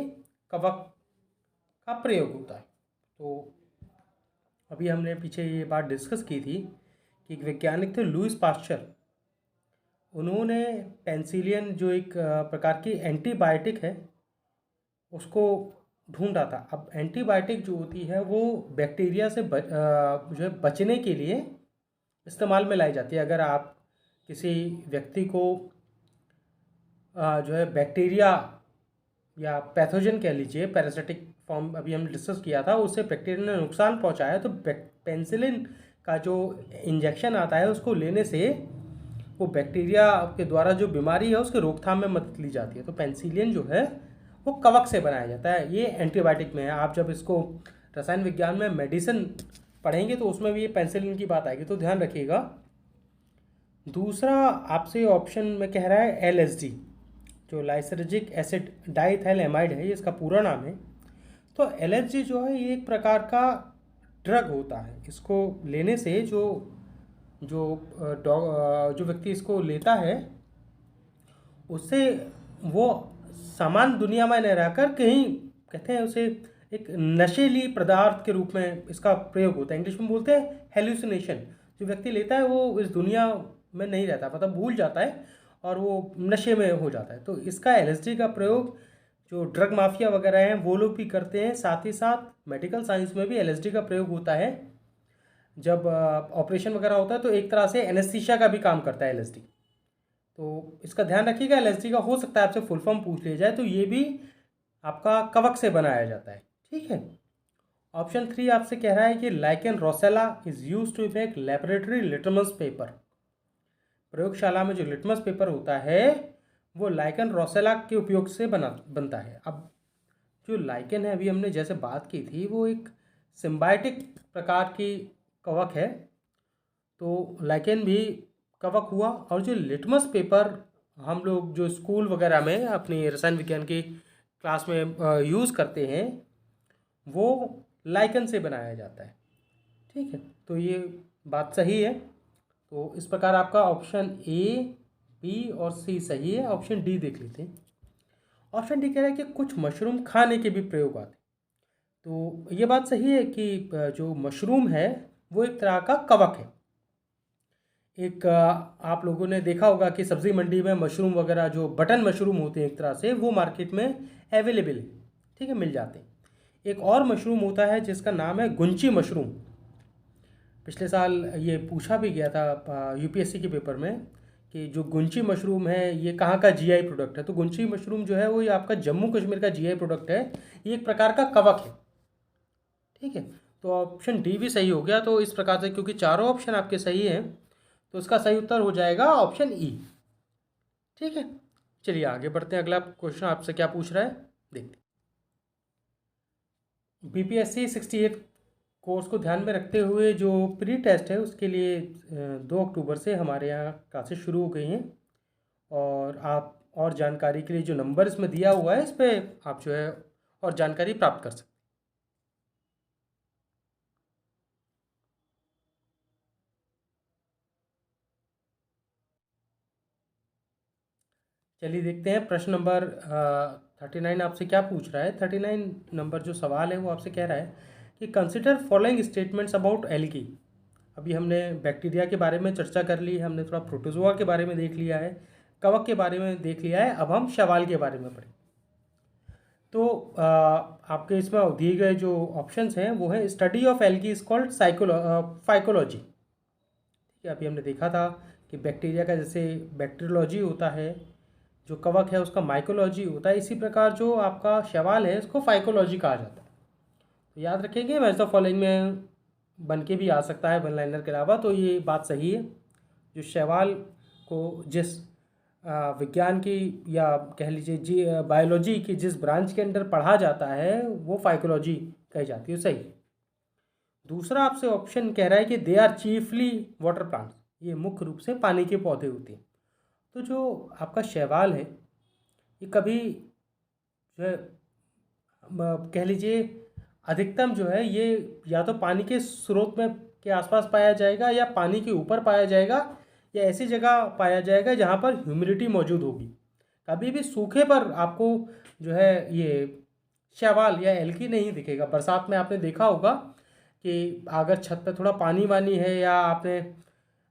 कवक का प्रयोग होता है। तो अभी हमने पीछे ये बात डिस्कस की थी कि एक वैज्ञानिक थे लुईस पास्चर। उन्होंने पेंसिलिन जो एक प्रकार की एंटीबायोटिक है उसको ढूंढा था। अब एंटीबायोटिक जो होती है वो बैक्टीरिया से जो है बचने के लिए इस्तेमाल में लाई जाती है। अगर आप किसी व्यक्ति को जो है बैक्टीरिया या पैथोजन कह लीजिए, पैरासिटिक फॉर्म अभी हमने डिस्कस किया था, उससे बैक्टीरिया ने नुकसान पहुंचाया तो पेंसिलिन का जो इंजेक्शन आता है उसको लेने से वो बैक्टीरिया के द्वारा जो बीमारी है उसके रोकथाम में मदद ली जाती है। तो पेंसिलिन जो है वो कवक से बनाया जाता है। ये एंटीबायोटिक में है। आप जब इसको रसायन विज्ञान में मेडिसिन पढ़ेंगे तो उसमें भी ये पेंसिलिन की बात आएगी, तो ध्यान रखिएगा। दूसरा आपसे ऑप्शन में कह रहा है LSD, जो लाइसर्जिक एसिड डाइथाइल एमाइड है, ये इसका पूरा नाम है। तो LSD जो है ये एक प्रकार का ड्रग होता है, इसको लेने से जो जो जो व्यक्ति इसको लेता है उससे वो सामान्य दुनिया में न रहकर कहीं, कहते हैं उसे, एक नशीली पदार्थ के रूप में इसका प्रयोग होता है। इंग्लिश में बोलते हैं हेल्यूसिनेशन। जो व्यक्ति लेता है वो इस दुनिया में नहीं रहता, मतलब भूल जाता है और वो नशे में हो जाता है। तो इसका एलएसडी का प्रयोग जो ड्रग माफिया वगैरह हैं वो लोग भी करते हैं। साथ ही साथ मेडिकल साइंस में भी एलएसडी का प्रयोग होता है। जब ऑपरेशन वगैरह होता है तो एक तरह से एनेस्थीसिया का भी काम करता है एलएसडी। तो इसका ध्यान रखिएगा, एलएसडी का हो सकता है आपसे फुल फॉर्म पूछ लिया जाए, तो ये भी आपका कवक से बनाया जाता है। ठीक है। ऑप्शन 3 आपसे कह रहा है कि lichen Roccella is use to make laboratory litmus paper. प्रयोगशाला में जो लिटमस पेपर होता है वो लाइकेन रोसेला के उपयोग से बनता है। अब जो लाइकेन है, अभी हमने जैसे बात की थी, वो एक सिम्बायोटिक प्रकार की कवक है। तो लाइकेन भी कवक हुआ, और जो लिटमस पेपर हम लोग जो स्कूल वगैरह में अपनी रसायन विज्ञान की क्लास में यूज़ करते हैं वो लाइकेन से बनाया जाता है। ठीक है, तो ये बात सही है। तो इस प्रकार आपका ऑप्शन ए, बी और सी सही है। ऑप्शन डी देख लेते हैं। ऑप्शन डी कह रहा है कि कुछ मशरूम खाने के भी प्रयोग आते हैं। तो ये बात सही है कि जो मशरूम है वो एक तरह का कवक है। एक आप लोगों ने देखा होगा कि सब्ज़ी मंडी में मशरूम वगैरह जो बटन मशरूम होते हैं एक तरह से, वो मार्केट में अवेलेबल है। ठीक है, मिल जाते हैं। एक और मशरूम होता है जिसका नाम है गुंची मशरूम। पिछले साल ये पूछा भी गया था यूपीएससी के पेपर में कि जो गुंची मशरूम है ये कहाँ का जीआई प्रोडक्ट है। तो गुंची मशरूम जो है वो ये आपका जम्मू कश्मीर का जीआई प्रोडक्ट है। ये एक प्रकार का कवक है। ठीक है, तो ऑप्शन डी भी सही हो गया। तो इस प्रकार से क्योंकि चारों ऑप्शन आपके सही हैं तो इसका सही उत्तर हो जाएगा ऑप्शन ई। ठीक है, चलिए आगे बढ़ते हैं। अगला क्वेश्चन आपसे क्या पूछ रहा है देखते हैं। बीपीएससी 68 कोर्स को ध्यान में रखते हुए जो प्री टेस्ट है उसके लिए 2 अक्टूबर से हमारे यहाँ क्लासेस शुरू हो गई हैं। और आप और जानकारी के लिए जो नंबर इसमें दिया हुआ है इस पर आप जो है और जानकारी प्राप्त कर सकते हैं। चलिए देखते हैं प्रश्न नंबर 39 आपसे क्या पूछ रहा है। 39 नंबर जो सवाल है वो आपसे कह रहा है कि consider following statements about algae. अभी हमने बैक्टीरिया के बारे में चर्चा कर ली, हमने थोड़ा प्रोटोजोआ के बारे में देख लिया है, कवक के बारे में देख लिया है, अब हम शैवाल के बारे में पढ़ें। तो आपके इसमें दिए गए जो ऑप्शंस हैं वो है study of algae is called phycology. ठीक है, अभी हमने देखा था कि बैक्टीरिया का जैसे बैक्टीरियोलॉजी होता है, जो कवक है उसका माइकोलॉजी होता है, इसी प्रकार जो आपका शैवाल है उसको फाइकोलॉजी कहा जाता है। तो याद रखेंगे, मैच द फॉलोइंग में बन के भी आ सकता है वन लाइनर के अलावा। तो ये बात सही है। जो शैवाल को जिस विज्ञान की या कह लीजिए जी बायोलॉजी की जिस ब्रांच के अंदर पढ़ा जाता है वो फाइकोलॉजी कही जाती है, सही। दूसरा आपसे ऑप्शन कह रहा है कि they are chiefly water plants, ये मुख्य रूप से पानी के पौधे होते हैं। तो जो आपका शैवाल है ये कभी जो है कह लीजिए अधिकतम जो है ये या तो पानी के स्रोत में के आसपास पाया जाएगा या पानी के ऊपर पाया जाएगा या ऐसी जगह पाया जाएगा जहाँ पर ह्यूमिडिटी मौजूद होगी। कभी भी सूखे पर आपको जो है ये शैवाल या एल्गी नहीं दिखेगा। बरसात में आपने देखा होगा कि अगर छत पे थोड़ा पानी वानी है या आपने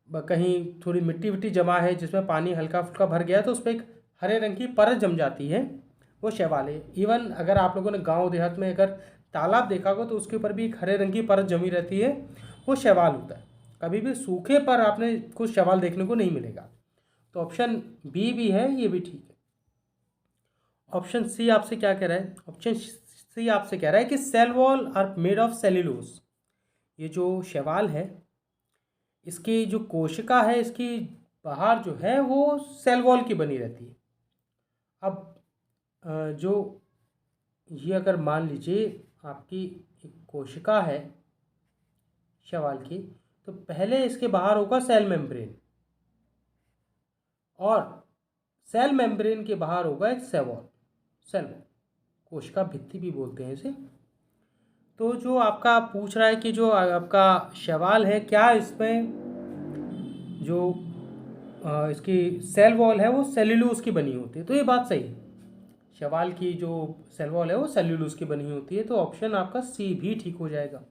कहीं थोड़ी मिट्टी विट्टी जमा है जिसमें पानी हल्का फुल्का भर गया है तो उस पर एक हरे रंग की परत जम जाती है, वो शैवाल है। इवन अगर आप लोगों ने गांव देहात में अगर तालाब देखा हो तो उसके ऊपर भी एक हरे रंग की परत जमी रहती है, वो शैवाल होता है। कभी भी सूखे पर आपने कुछ शैवाल देखने को नहीं मिलेगा। तो ऑप्शन बी भी है, ये भी ठीक है। ऑप्शन सी आपसे क्या कह रहा है? ऑप्शन सी आपसे कह रहा है कि cell wall are made of cellulose. ये जो शैवाल है इसकी जो कोशिका है इसकी बाहर जो है वो सेल वॉल की बनी रहती है। अब जो ये अगर मान लीजिए आपकी एक कोशिका है शैवाल की, तो पहले इसके बाहर होगा सेल मेम्ब्रेन और सेल मेम्ब्रेन के बाहर होगा एक सेल वॉल, कोशिका भित्ति भी बोलते हैं इसे। तो जो आपका पूछ रहा है कि जो आपका शैवाल है, क्या इसमें जो इसकी सेल वॉल है वो सेल्यूलोज की बनी होती है? तो ये बात सही है, शैवाल की जो सेल वॉल है वो सेल्यूलोज की बनी होती है, तो ऑप्शन आपका सी भी ठीक हो जाएगा।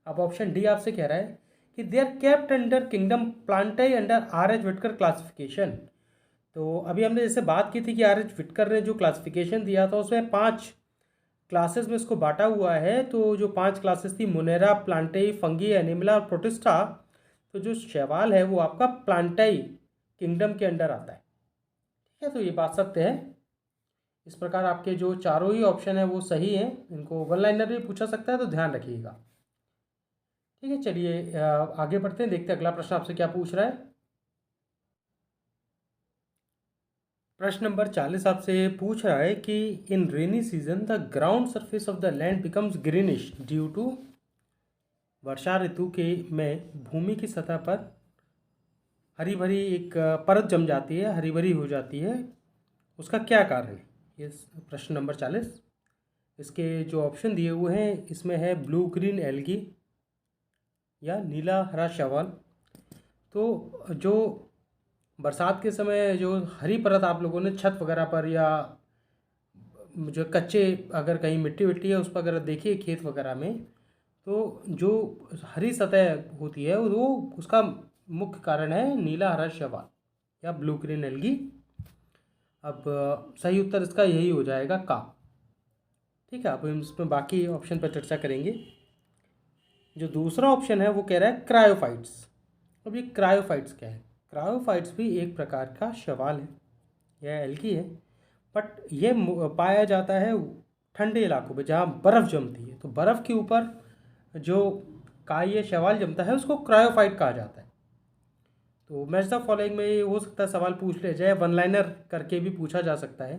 अब ऑप्शन डी आपसे कह रहा है कि they are kept under kingdom Plantae under R H Whittaker classification. तो अभी हमने जैसे बात की थी कि आर एच विटकर ने जो क्लासिफिकेशन दिया था उसमें 5 क्लासेस में इसको बांटा हुआ है। तो जो 5 क्लासेस थी, मोनेरा, प्लांटाई, फंगी, एनिमला और प्रोटिस्टा, तो जो शैवाल है वो आपका प्लांटाई किंगडम के अंडर आता है। ठीक है, तो ये बात सत्य है। इस प्रकार आपके जो चारों ही ऑप्शन है वो सही हैं। इनको वन लाइनर भी पूछा सकता है, तो ध्यान रखिएगा। ठीक है, चलिए आगे बढ़ते हैं, देखते हैं अगला प्रश्न आपसे क्या पूछ रहा है। प्रश्न नंबर 40 आपसे पूछ रहा है कि in rainy season the ground surface of the land becomes greenish due to. वर्षा ऋतु के में भूमि की सतह पर हरी भरी एक परत जम जाती है, हरी भरी हो जाती है, उसका क्या कारण है? ये प्रश्न नंबर 40। इसके जो ऑप्शन दिए हुए हैं इसमें है ब्लू ग्रीन एल्गी या नीला हरा शैवाल। तो जो बरसात के समय जो हरी परत आप लोगों ने छत वगैरह पर या जो कच्चे अगर कहीं मिट्टी विट्टी है उस पर अगर देखिए खेत वगैरह में, तो जो हरी सतह होती है वो उसका मुख्य कारण है नीला हरा शैवाल या ब्लू ग्रीन एल्गी। अब सही उत्तर इसका यही हो जाएगा का। ठीक है, अब हम इसमें बाकी ऑप्शन पर चर्चा करेंगे। जो दूसरा ऑप्शन है वो कह रहा है क्रायोफाइट्स। अब ये क्रायोफाइट्स क्या है? क्रायोफाइट्स भी एक प्रकार का शैवाल है, यह एल्गी है, बट ये पाया जाता है ठंडे इलाकों में जहाँ बर्फ़ जमती है। तो बर्फ़ के ऊपर जो ये शैवाल जमता है उसको क्रायोफाइट कहा जाता है। तो मैच द फॉलोइंग में हो सकता है सवाल पूछ लिया जाए, वन लाइनर करके भी पूछा जा सकता है।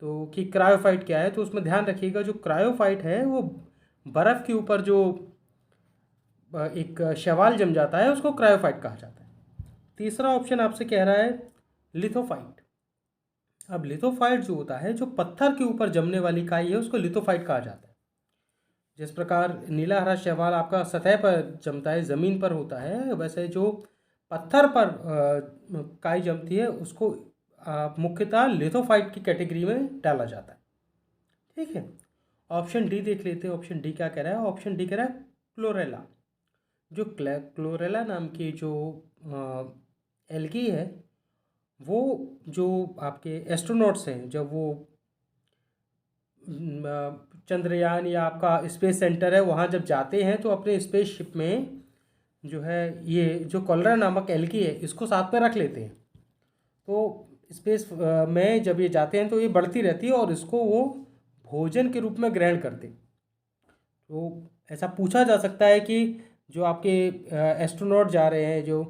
तो कि क्रायोफाइट क्या है, तो उसमें ध्यान रखिएगा जो क्रायोफाइट है वो बर्फ़ के ऊपर जो एक शैवाल जम जाता है उसको क्रायोफाइट कहा जाता है। तीसरा ऑप्शन आपसे कह रहा है लिथोफाइट। अब लिथोफाइट जो होता है, जो पत्थर के ऊपर जमने वाली काई है उसको लिथोफाइट कहा जाता है। जिस प्रकार नीला हरा शैवाल आपका सतह पर जमता है, ज़मीन पर होता है, वैसे जो पत्थर पर काई जमती है उसको मुख्यतः लिथोफाइट की कैटेगरी में डाला जाता है। ठीक है, ऑप्शन डी देख लेते हैं। ऑप्शन डी क्या कह रहा है? ऑप्शन डी कह रहा है क्लोरेला। जो क्लोरेला नाम की जो एल्गी है, वो जो आपके एस्ट्रोनॉट्स हैं जब वो चंद्रयान या आपका स्पेस सेंटर है वहाँ जब जाते हैं तो अपने स्पेसशिप में जो है ये जो कॉलरा नामक एल्गी है इसको साथ में रख लेते हैं। तो स्पेस में जब ये जाते हैं तो ये बढ़ती रहती है और इसको वो भोजन के रूप में ग्रहण करते। तो ऐसा पूछा जा सकता है कि जो आपके एस्ट्रोनॉट जा रहे हैं जो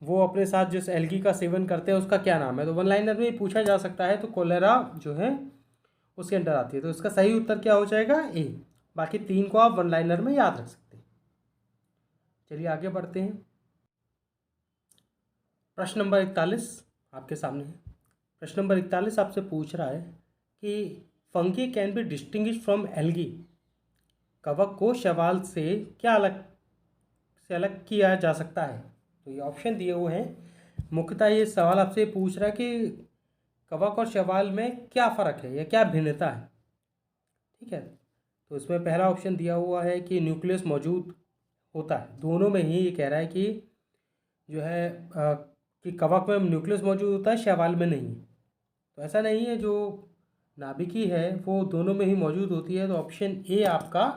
वो अपने साथ जिस एल्गी का सेवन करते हैं उसका क्या नाम है? तो वन लाइनर में पूछा जा सकता है, तो कोलेरा जो है उसके अंदर आती है। तो इसका सही उत्तर क्या हो जाएगा? ए। बाकी 3 को आप वन लाइनर में याद रख सकते हैं। चलिए आगे बढ़ते हैं। प्रश्न नंबर 41 आपके सामने है। प्रश्न नंबर 41 आपसे पूछ रहा है कि fungi can be distinguish from algae. कवक को शैवाल से क्या अलग किया जा सकता है? तो ये ऑप्शन दिए हुए हैं। मुख्यतः ये सवाल आपसे पूछ रहा है कि कवक और शैवाल में क्या फ़र्क है या क्या भिन्नता है। ठीक है, तो इसमें पहला ऑप्शन दिया हुआ है कि न्यूक्लियस मौजूद होता है। दोनों में ही ये कह रहा है कि जो है कि कवक में न्यूक्लियस मौजूद होता है, शैवाल में नहीं। तो ऐसा नहीं है, जो नाभिकी है वो दोनों में ही मौजूद होती है। तो ऑप्शन ए आपका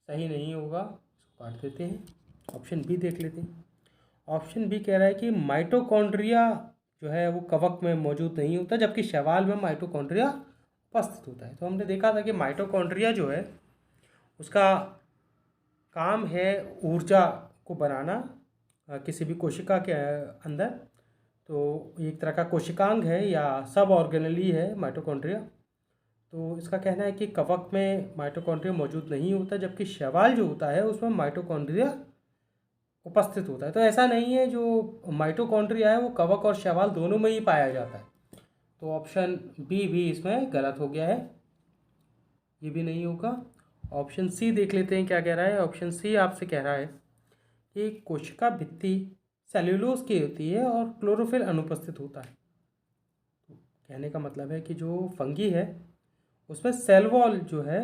सही नहीं होगा, इसको काट देते हैं। ऑप्शन बी देख लेते हैं। ऑप्शन बी कह रहा है कि माइटोकॉन्ड्रिया जो है वो कवक में मौजूद नहीं होता, जबकि शैवाल में माइटोकॉन्ड्रिया उपस्थित होता है। तो हमने देखा था कि माइटोकॉन्ड्रिया जो है उसका काम है ऊर्जा को बनाना किसी भी कोशिका के अंदर। तो एक तरह का कोशिकांग है या सब ऑर्गेनली है माइटोकॉन्ड्रिया। तो इसका कहना है कि कवक में माइटोकॉन्ड्रिया मौजूद नहीं होता, जबकि शैवाल जो होता है उसमें माइटोकॉन्ड्रिया उपस्थित होता है। तो ऐसा नहीं है, जो माइटोकॉन्ड्रिया है वो कवक और शैवाल दोनों में ही पाया जाता है। तो ऑप्शन बी भी इसमें गलत हो गया है, ये भी नहीं होगा। ऑप्शन सी देख लेते हैं क्या कह रहा है। ऑप्शन सी आपसे कह रहा है कि कोशिका भित्ति सेल्यूलोज की होती है और क्लोरोफिल अनुपस्थित होता है। कहने का मतलब है कि जो फंगी है उसमें सेल वॉल जो है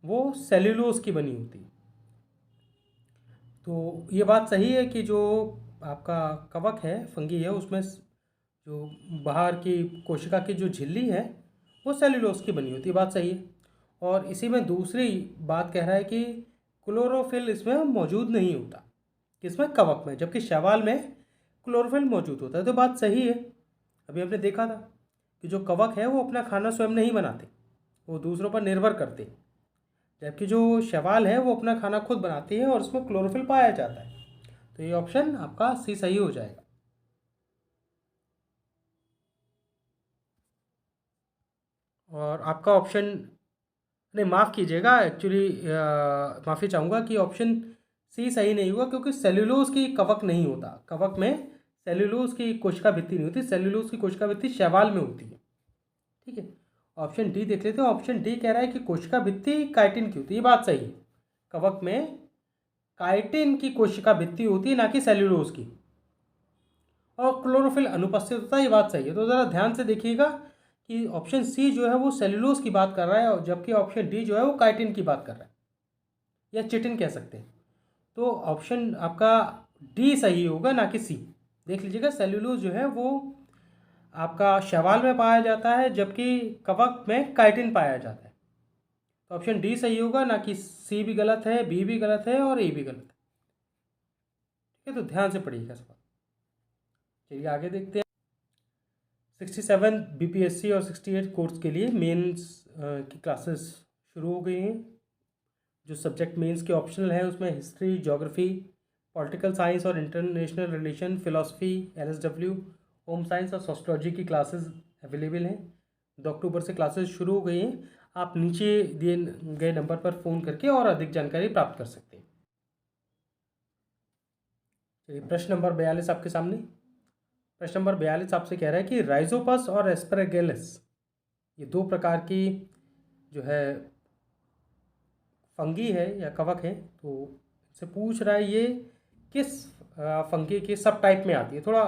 वो सेल्यूलोज की बनी होती है। तो ये बात सही है कि जो आपका कवक है, फंगी है, उसमें जो बाहर की कोशिका की जो झिल्ली है वो सेल्यूलोज की बनी होती है, बात सही है। और इसी में दूसरी बात कह रहा है कि क्लोरोफिल इसमें मौजूद नहीं होता, किसमें, कवक में, जबकि शैवाल में क्लोरोफिल मौजूद होता है, तो बात सही है। अभी हमने देखा था कि जो कवक है वो अपना खाना स्वयं नहीं बनाते, वो दूसरों पर निर्भर करते, जबकि जो शैवाल है वो अपना खाना खुद बनाती है और उसमें क्लोरोफिल पाया जाता है। तो ये ऑप्शन आपका सी सही हो जाएगा। और आपका ऑप्शन, नहीं माफ़ कीजिएगा, एक्चुअली माफ़ी चाहूँगा कि ऑप्शन सी सही नहीं हुआ, क्योंकि सेल्यूलोज की कवक नहीं होता, कवक में सेल्यूलोज की कोशिका भित्ति नहीं होती, सेल्यूलोज की कोशिका भित्ति शैवाल में होती है। ठीक है, ऑप्शन डी देख लेते हैं। ऑप्शन डी कह रहा है कि कोशिका भित्ति काइटिन की होती है, ये बात सही है। कवक में काइटिन की कोशिका भित्ति होती है, ना कि सेल्यूलोज की, और क्लोरोफिल अनुपस्थित होता है, ये बात सही है। तो ज़रा ध्यान से देखिएगा कि ऑप्शन सी जो है वो सेल्यूलोज की बात कर रहा है, और जबकि ऑप्शन डी जो है वो काइटिन की बात कर रहा है, या चिटिन कह सकते हैं। तो ऑप्शन आपका डी सही होगा, ना कि सी। देख लीजिएगा, सेल्यूलोज जो है वो आपका शैवाल में पाया जाता है, जबकि कवक में काइटिन पाया जाता है। तो ऑप्शन डी सही होगा, ना कि सी भी गलत है, बी भी गलत है और ए भी गलत है। ठीक है, तो ध्यान से पढ़िएगा सवाल। चलिए आगे देखते हैं। 67 बीपीएससी और 68 कोर्स के लिए मेंस की क्लासेस शुरू हो गई हैं। जो सब्जेक्ट मेंस के ऑप्शनल हैं उसमें हिस्ट्री, ज्योग्राफी, पॉलिटिकल साइंस और international relation, philosophy, LSW, home science और सोशलॉजी की क्लासेस अवेलेबल हैं। 2 अक्टूबर से क्लासेस शुरू हो गई हैं। आप नीचे दिए गए नंबर पर फ़ोन करके और अधिक जानकारी प्राप्त कर सकते हैं। चलिए प्रश्न नंबर 42 आपके सामने। प्रश्न नंबर 42 आपसे कह रहा है कि राइजोपस और एस्परगेलस, ये 2 प्रकार की जो है फंगी है या कवक है, तो इससे पूछ रहा है ये किस फंगी के सब टाइप में आती है। थोड़ा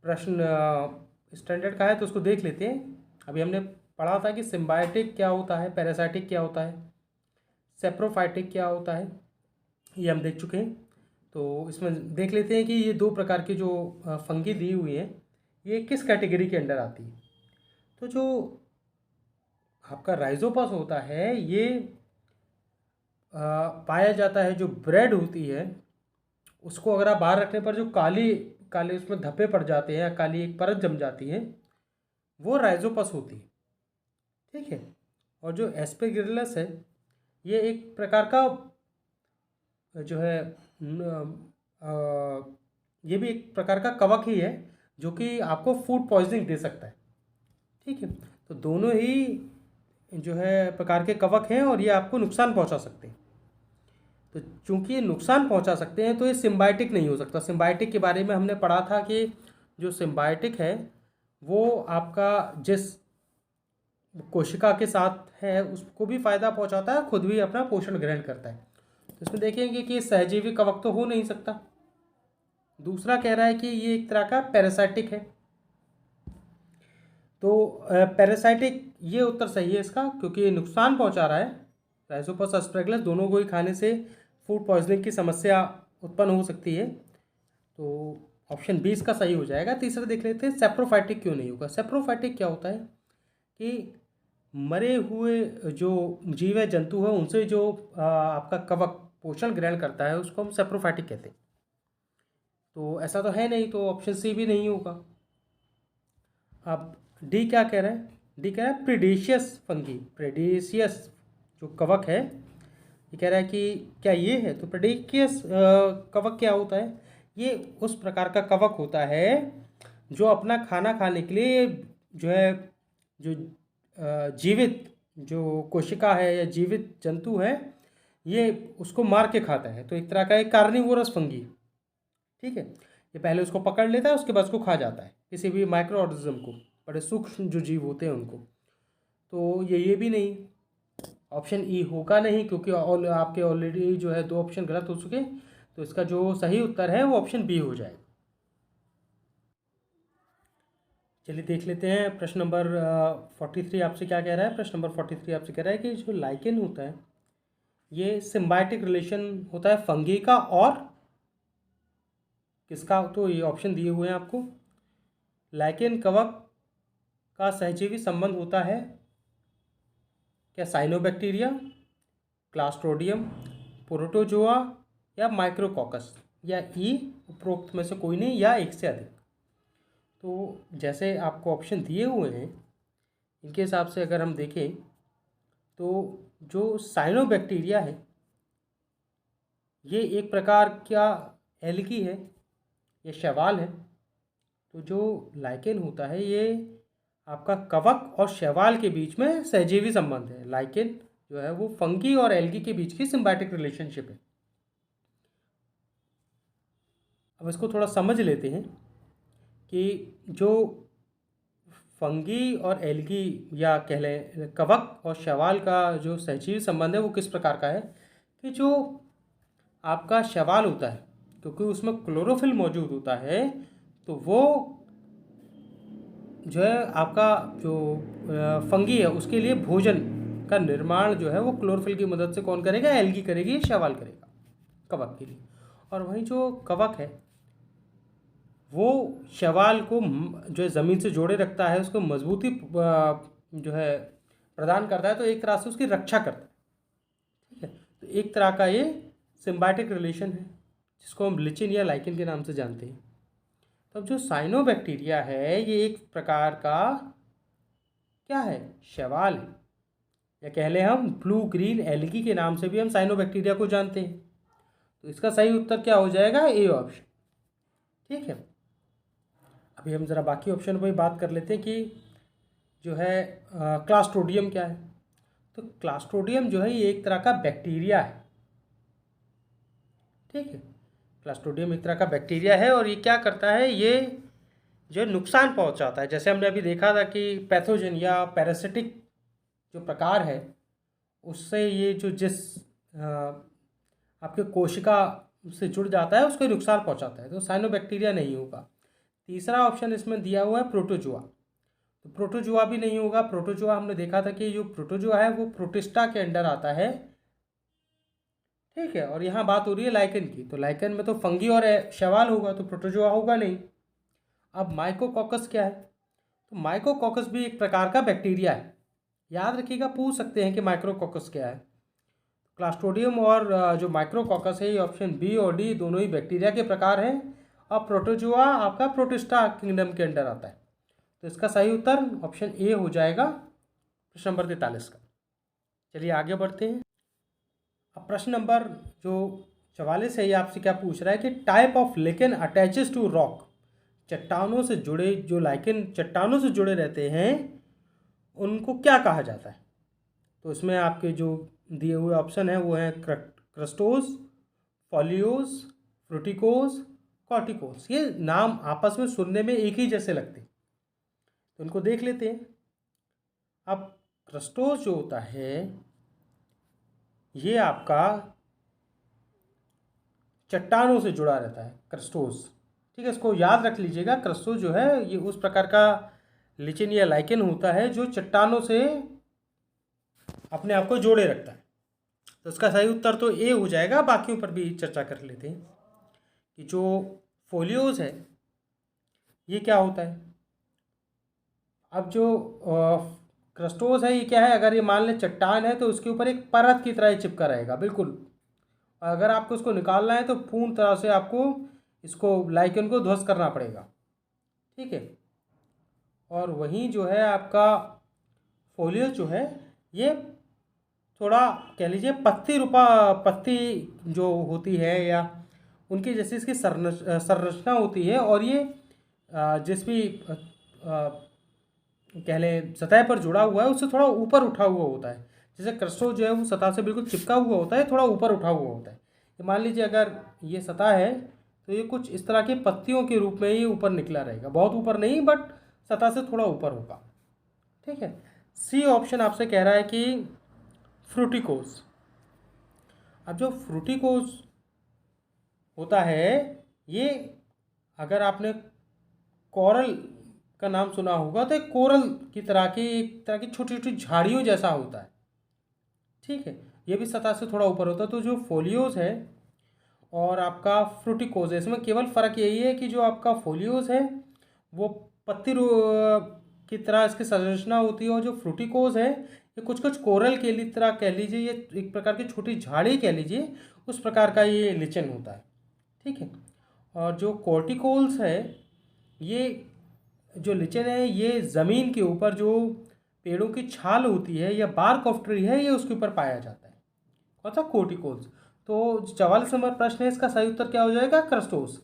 प्रश्न स्टैंडर्ड का है तो उसको देख लेते हैं। अभी हमने पढ़ा था कि सिम्बायोटिक क्या होता है, पैरासाइटिक क्या होता है, सेप्रोफाइटिक क्या होता है, ये हम देख चुके हैं। तो इसमें देख लेते हैं कि ये 2 प्रकार की जो फंगी दी हुई है ये किस कैटेगरी के अंडर आती है। तो जो आपका राइजोपस होता है ये पाया जाता है, जो ब्रेड होती है उसको अगर आप बाहर रखने पर जो काली काले उसमें धब्बे पड़ जाते हैं या काली एक परत जम जाती है, वो राइजोपस होती है। ठीक है, और जो एस्पेगिलस है ये एक प्रकार का जो है ये भी एक प्रकार का कवक ही है, जो कि आपको फूड पॉइजनिंग दे सकता है। ठीक है, तो दोनों ही जो है प्रकार के कवक हैं और ये आपको नुकसान पहुंचा सकते हैं। तो चूंकि ये नुकसान पहुंचा सकते हैं तो ये सिम्बायोटिक नहीं हो सकता। सिम्बायोटिक के बारे में हमने पढ़ा था कि जो सिम्बायोटिक है वो आपका जिस कोशिका के साथ है उसको भी फायदा पहुंचाता है, खुद भी अपना पोषण ग्रहण करता है। तो इसमें देखेंगे कि सहजीवी कवक तो हो नहीं सकता। दूसरा कह रहा है कि ये एक तरह का पैरासाइटिक है। तो पैरासाइटिक ये उत्तर सही है इसका, क्योंकि ये नुकसान पहुंचा रहा है। राइजोपस एस्परगिलस दोनों को ही खाने से फूड पॉइजनिंग की समस्या उत्पन्न हो सकती है। तो ऑप्शन 20 का सही हो जाएगा। तीसरा देख लेते हैं, सेप्रोफाइटिक क्यों नहीं होगा। सेप्रोफाइटिक क्या होता है कि मरे हुए जो जीव है, जंतु है, उनसे जो आपका कवक पोषण ग्रहण करता है उसको हम सेप्रोफाइटिक कहते हैं। तो ऐसा तो है नहीं, तो ऑप्शन सी भी नहीं होगा। अब डी क्या कह रहा है, डी कह रहा है प्रीडेशियस फंगी, प्रीडेशियस जो कवक है ये कह रहा है कि क्या ये है। तो प्रीडेशियस कवक क्या होता है, ये उस प्रकार का कवक होता है जो अपना खाना खाने के लिए जो है जो जीवित जो कोशिका है या जीवित जंतु है ये उसको मार के खाता है। तो एक तरह का एक कार्निवोरस फंगी। ठीक है, ये पहले उसको पकड़ लेता है, उसके बाद उसको खा जाता है, किसी भी माइक्रो ऑर्गेनिज्म को, बड़े सूक्ष्म जो जीव होते हैं उनको। तो ये भी नहीं। ऑप्शन ई होगा नहीं, क्योंकि आपके ऑलरेडी जो है 2 ऑप्शन गलत हो चुके, तो इसका जो सही उत्तर है वो ऑप्शन बी हो जाएगा। चलिए देख लेते हैं प्रश्न नंबर 43 आपसे क्या कह रहा है। प्रश्न नंबर 43 आपसे कह रहा है कि जो लाइकेन होता है ये सिम्बायोटिक रिलेशन होता है फंगी का और किसका, तो ये ऑप्शन दिए हुए हैं आपको। लाइकेन कवक का सहजीवी संबंध होता है क्या साइनोबैक्टीरिया, क्लास्ट्रोडियम, प्रोटोजोआ या माइक्रोकॉकस, या ई उपरोक्त में से कोई नहीं या एक से अधिक। तो जैसे आपको ऑप्शन दिए हुए हैं इनके हिसाब से अगर हम देखें तो जो साइनोबैक्टीरिया है ये एक प्रकार का एल्गी है, ये शैवाल है। तो जो लाइकेन होता है ये आपका कवक और शैवाल के बीच में सहजीवी संबंध है। लाइकेन जो है वो फंगी और एल्गी के बीच की सिम्बायोटिक रिलेशनशिप है। अब इसको थोड़ा समझ लेते हैं कि जो फंगी और एल्गी या कह लें कवक और शैवाल का जो सहजीवी संबंध है वो किस प्रकार का है, कि जो आपका शैवाल होता है क्योंकि उसमें क्लोरोफिल मौजूद होता है, तो वो जो है आपका जो फंगी है उसके लिए भोजन का निर्माण जो है वो क्लोरोफिल की मदद से कौन करेगा, एल्गी करेगी, शैवाल करेगा कवक के लिए। और वहीं जो कवक है वो शैवाल को जो है ज़मीन से जोड़े रखता है, उसको मजबूती जो है प्रदान करता है, तो एक तरह से उसकी रक्षा करता है। ठीक है, तो एक तरह का ये सिम्बायोटिक रिलेशन है जिसको हम लिचिन या लाइकेन के नाम से जानते हैं। तो अब जो साइनोबैक्टीरिया है ये एक प्रकार का क्या है, शैवाल है, या कह लें हम ब्लू ग्रीन एल्गी के नाम से भी हम साइनोबैक्टीरिया को जानते हैं। तो इसका सही उत्तर क्या हो जाएगा, ए ऑप्शन। ठीक है, अभी हम ज़रा बाकी ऑप्शन पर बात कर लेते हैं कि जो है क्लास्ट्रोडियम क्या है। तो क्लास्ट्रोडियम जो है ये एक तरह का बैक्टीरिया है। ठीक है, क्लास्ट्रोडियम एक तरह का बैक्टीरिया है और ये क्या करता है, ये जो नुकसान पहुंचाता है। जैसे हमने अभी देखा था कि पैथोजन या पैरासिटिक जो प्रकार है उससे ये जो जिस आपके कोशिका से जुड़ जाता है उसको नुकसान पहुंचाता है, तो साइनोबैक्टीरिया नहीं होगा। तीसरा ऑप्शन इसमें दिया हुआ है प्रोटोजुआ, तो प्रोटोजुआ भी नहीं होगा। प्रोटोजुआ हमने देखा था कि जो प्रोटोजुआ है वो प्रोटिस्टा के अंडर आता है। ठीक है, और यहाँ बात हो रही है लाइकेन की, तो लाइकेन में तो फंगी और शैवाल होगा, तो प्रोटोजुआ होगा नहीं। अब माइकोकॉकस क्या है, तो माइकोकॉकस भी एक प्रकार का बैक्टीरिया है। याद रखिएगा, पूछ सकते हैं कि माइक्रोकॉकस क्या है। क्लास्ट्रोडियम और जो माइक्रोकॉकस है ये ऑप्शन बी और डी दोनों ही बैक्टीरिया के प्रकार हैं, और प्रोटोजुआ आपका प्रोटिस्टा किंगडम के अंडर आता है। तो इसका सही उत्तर ऑप्शन ए हो जाएगा प्रश्न नंबर 43 का। चलिए आगे बढ़ते हैं। अब प्रश्न नंबर जो 44 है ये आपसे क्या पूछ रहा है कि type of lichen attaches to rock, चट्टानों से जुड़े जो लाइकेन चट्टानों से जुड़े रहते हैं उनको क्या कहा जाता है। तो इसमें आपके जो दिए हुए ऑप्शन हैं वो हैं क्रस्टोस, फॉलियोस, फ्रूटिकोस, कॉर्टिकोस। ये नाम आपस में सुनने में एक ही जैसे लगते हैं, तो इनको देख लेते हैं। अब क्रस्टोस जो होता है ये आपका चट्टानों से जुड़ा रहता है, क्रस्टोस। ठीक है, इसको याद रख लीजिएगा। क्रस्टोस जो है ये उस प्रकार का लिचेन या लाइकेन होता है जो चट्टानों से अपने आप को जोड़े रखता है। तो इसका सही उत्तर तो ए हो जाएगा। बाकियों पर भी चर्चा कर लेते हैं कि जो फोलियोज है ये क्या होता है। अब जो क्रस्टोस है ये क्या है, अगर ये मान लें चट्टान है तो उसके ऊपर एक परत की तरह चिपका रहेगा बिल्कुल। और अगर आपको इसको निकालना है तो पूर्ण तरह से आपको इसको लाइकेन को ध्वस्त करना पड़ेगा। ठीक है, और वहीं जो है आपका फोलियोज जो है ये थोड़ा कह लीजिए पत्ती जो होती है या उनकी जैसे इसकी संरचना होती है, और ये जिस भी कह लें सतह पर जुड़ा हुआ है उससे थोड़ा ऊपर उठा हुआ होता है। जैसे क्रस्टोस जो है वो सतह से बिल्कुल चिपका हुआ होता है, थोड़ा ऊपर उठा हुआ होता है। मान लीजिए अगर ये सतह है तो ये कुछ इस तरह की पत्तियों के रूप में ये ऊपर निकला रहेगा, बहुत ऊपर नहीं बट सतह से थोड़ा ऊपर होगा। ठीक है, सी ऑप्शन आपसे कह रहा है कि फ्रूटिकोज। अब जो फ्रूटिकोज होता है, ये अगर आपने कोरल का नाम सुना होगा तो एक कोरल की तरह की, एक तरह की छोटी छोटी झाड़ियों जैसा होता है। ठीक है, ये भी सतह से थोड़ा ऊपर होता है। तो जो फोलियोज है और आपका फ्रूटिकोज है, इसमें केवल फ़र्क यही है कि जो आपका फोलियोज है वो पत्ती की तरह इसकी संरचना होती है, और जो फ्रूटिकोज है ये कुछ कुछ कोरल के लिए तरह कह लीजिए, ये एक प्रकार की छोटी झाड़ी कह लीजिए, उस प्रकार का ये लिचन होता है। ठीक है, और जो कॉर्टिकोल्स है, ये जो लिचन है ये ज़मीन के ऊपर जो पेड़ों की छाल होती है या बार्क ऑफ ट्री है, ये उसके ऊपर पाया जाता है। कौन सा? कॉर्टिकोल्स। तो 44 नंबर प्रश्न है, इसका सही उत्तर क्या हो जाएगा? क्रस्टोस।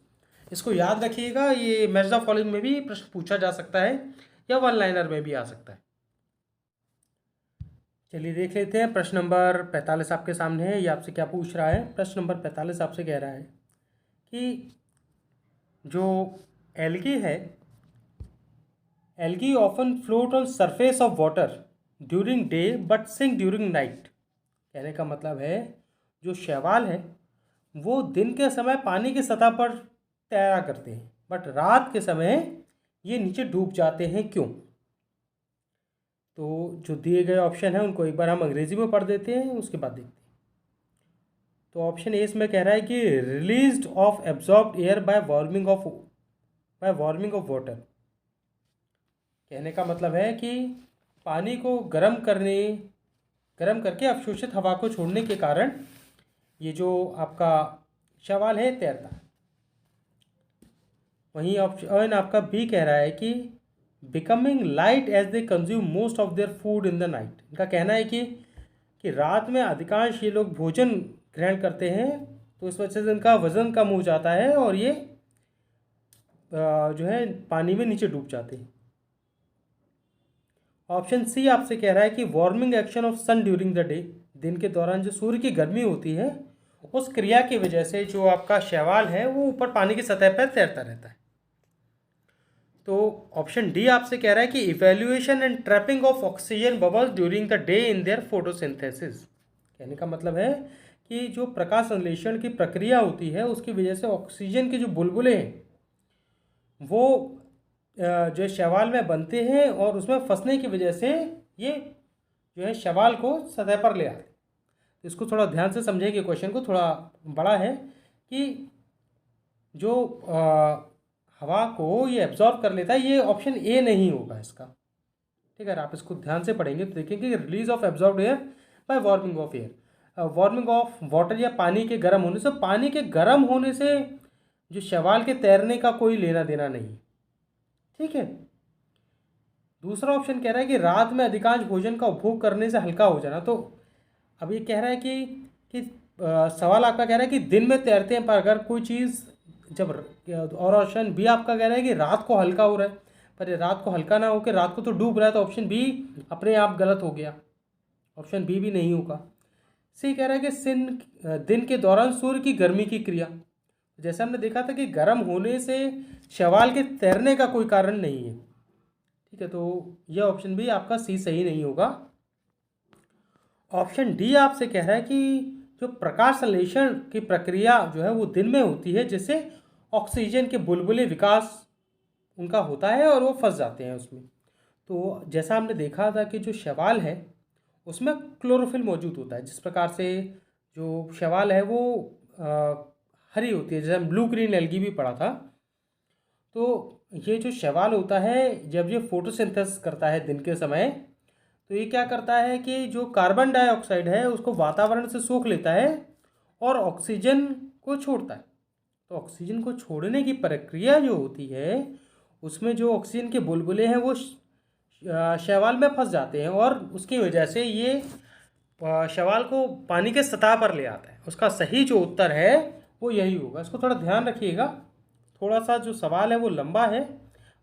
इसको याद रखिएगा, ये मैच द फॉलोइंग में भी प्रश्न पूछा जा सकता है या वन लाइनर में भी आ सकता है। चलिए देख लेते हैं, प्रश्न नंबर 45 आपके सामने है। ये आपसे क्या पूछ रहा है? प्रश्न नंबर 45 आपसे कह रहा है कि जो एल्गी है, algae often float on surface of water during day but sink during night. कहने का मतलब है जो शैवाल है वो दिन के समय पानी की सतह पर तैरा करते हैं, बट रात के समय ये नीचे डूब जाते हैं, क्यों? तो जो दिए गए ऑप्शन है उनको एक बार हम अंग्रेजी में पढ़ देते हैं, उसके बाद देखते हैं। तो ऑप्शन ए इसमें कह रहा है कि released of absorbed air by warming of water. कहने का मतलब है कि पानी को गर्म करके अवशोषित हवा को छोड़ने के कारण ये जो आपका शैवाल है तैरता है। वहीं ऑप्शन आपका बी कह रहा है कि becoming light as they consume most of their food in the night. इनका कहना है कि रात में अधिकांश ये लोग भोजन ग्रहण करते हैं, तो इस वजह से इनका वज़न कम हो जाता है और ये जो है पानी में नीचे डूब जाते हैं। ऑप्शन सी आपसे कह रहा है कि warming action of sun during the day. दिन के दौरान जो सूर्य की गर्मी होती है उस क्रिया की वजह से जो आपका शैवाल है वो ऊपर पानी की सतह पर तैरता रहता है। तो ऑप्शन डी आपसे कह रहा है कि evaluation and trapping of oxygen bubbles during the day in their photosynthesis. कहने का मतलब है कि जो प्रकाश संश्लेषण की प्रक्रिया होती है उसकी वजह से ऑक्सीजन के जो बुलबुले हैं वो जो शैवाल में बनते हैं, और उसमें फंसने की वजह से ये जो है शैवाल को सतह पर ले आते हैं। इसको थोड़ा ध्यान से समझेंगे, क्वेश्चन को थोड़ा बड़ा है कि जो हवा को ये एब्जॉर्ब कर लेता है, ये ऑप्शन ए नहीं होगा इसका। ठीक है, आप इसको ध्यान से पढ़ेंगे तो देखेंगे कि release of absorbed air by warming of air, warming of water या पानी के गर्म होने से। पानी के गर्म होने से जो शैवाल के तैरने का कोई लेना देना नहीं। ठीक है, दूसरा ऑप्शन कह रहा है कि रात में अधिकांश भोजन का उपभोग करने से हल्का हो जाना। तो अब ये कह रहा है कि सवाल आपका कह रहा है कि दिन में तैरते हैं, पर अगर कोई चीज़ जब, और ऑप्शन बी आपका कह रहा है कि रात को हल्का हो रहा है, पर ये रात को हल्का ना होकर रात को तो डूब रहा है, तो ऑप्शन बी अपने आप गलत हो गया, ऑप्शन बी भी नहीं होगा। सी कह रहा है कि दिन के दौरान सूर्य की गर्मी की क्रिया। जैसे हमने देखा था कि गर्म होने से शैवाल के तैरने का कोई कारण नहीं है। ठीक है, तो यह ऑप्शन भी आपका सी सही नहीं होगा। ऑप्शन डी आपसे कह रहा है कि जो प्रकाश संश्लेषण की प्रक्रिया जो है वो दिन में होती है, जिससे ऑक्सीजन के बुलबुले विकास उनका होता है और वो फंस जाते हैं उसमें। तो जैसा हमने देखा था कि जो शैवाल है उसमें क्लोरोफिल मौजूद होता है, जिस प्रकार से जो शैवाल है वो हरी होती है, जैसे हम ब्लू ग्रीन एल्गी भी पढ़ा था। तो ये जो शैवाल होता है जब ये फोटोसिंथेसिस करता है दिन के समय, तो ये क्या करता है कि जो कार्बन डाइऑक्साइड है उसको वातावरण से सोख लेता है और ऑक्सीजन को छोड़ता है। तो ऑक्सीजन को छोड़ने की प्रक्रिया जो होती है उसमें जो ऑक्सीजन के बुलबुले हैं वो शैवाल में फंस जाते हैं, और उसकी वजह से ये शैवाल को पानी के सतह पर ले आता है। उसका सही जो उत्तर है वो यही होगा। इसको थोड़ा ध्यान रखिएगा, थोड़ा सा जो सवाल है वो लंबा है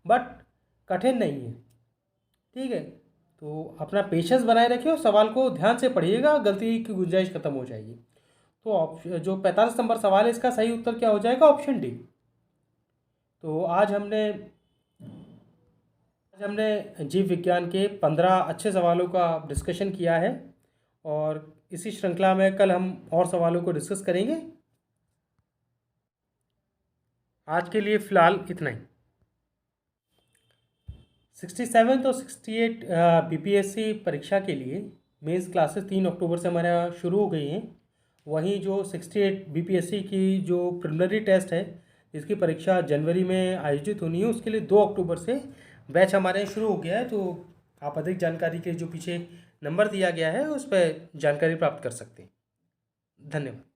बट कठिन नहीं है। ठीक है, तो अपना पेशेंस बनाए रखिए और सवाल को ध्यान से पढ़िएगा, गलती की गुंजाइश खत्म हो जाएगी। तो जो 45 नंबर सवाल है इसका सही उत्तर क्या हो जाएगा? Option D. तो आज हमने जीव विज्ञान के 15 अच्छे सवालों का डिस्कशन किया है, और इसी श्रृंखला में कल हम और सवालों को डिस्कस करेंगे। आज के लिए फ़िलहाल इतना ही। 67 और 68 बीपीएससी परीक्षा के लिए मेंस क्लासेस 3 अक्टूबर से हमारे शुरू हो गई हैं। वहीं जो 68 बीपीएससी की जो प्रिलिमिनरी टेस्ट है, इसकी परीक्षा जनवरी में आयोजित होनी है, उसके लिए 2 अक्टूबर से बैच हमारे यहाँ शुरू हो गया है। तो आप अधिक जानकारी के जो पीछे नंबर दिया गया है उस पर जानकारी प्राप्त कर सकते हैं। धन्यवाद।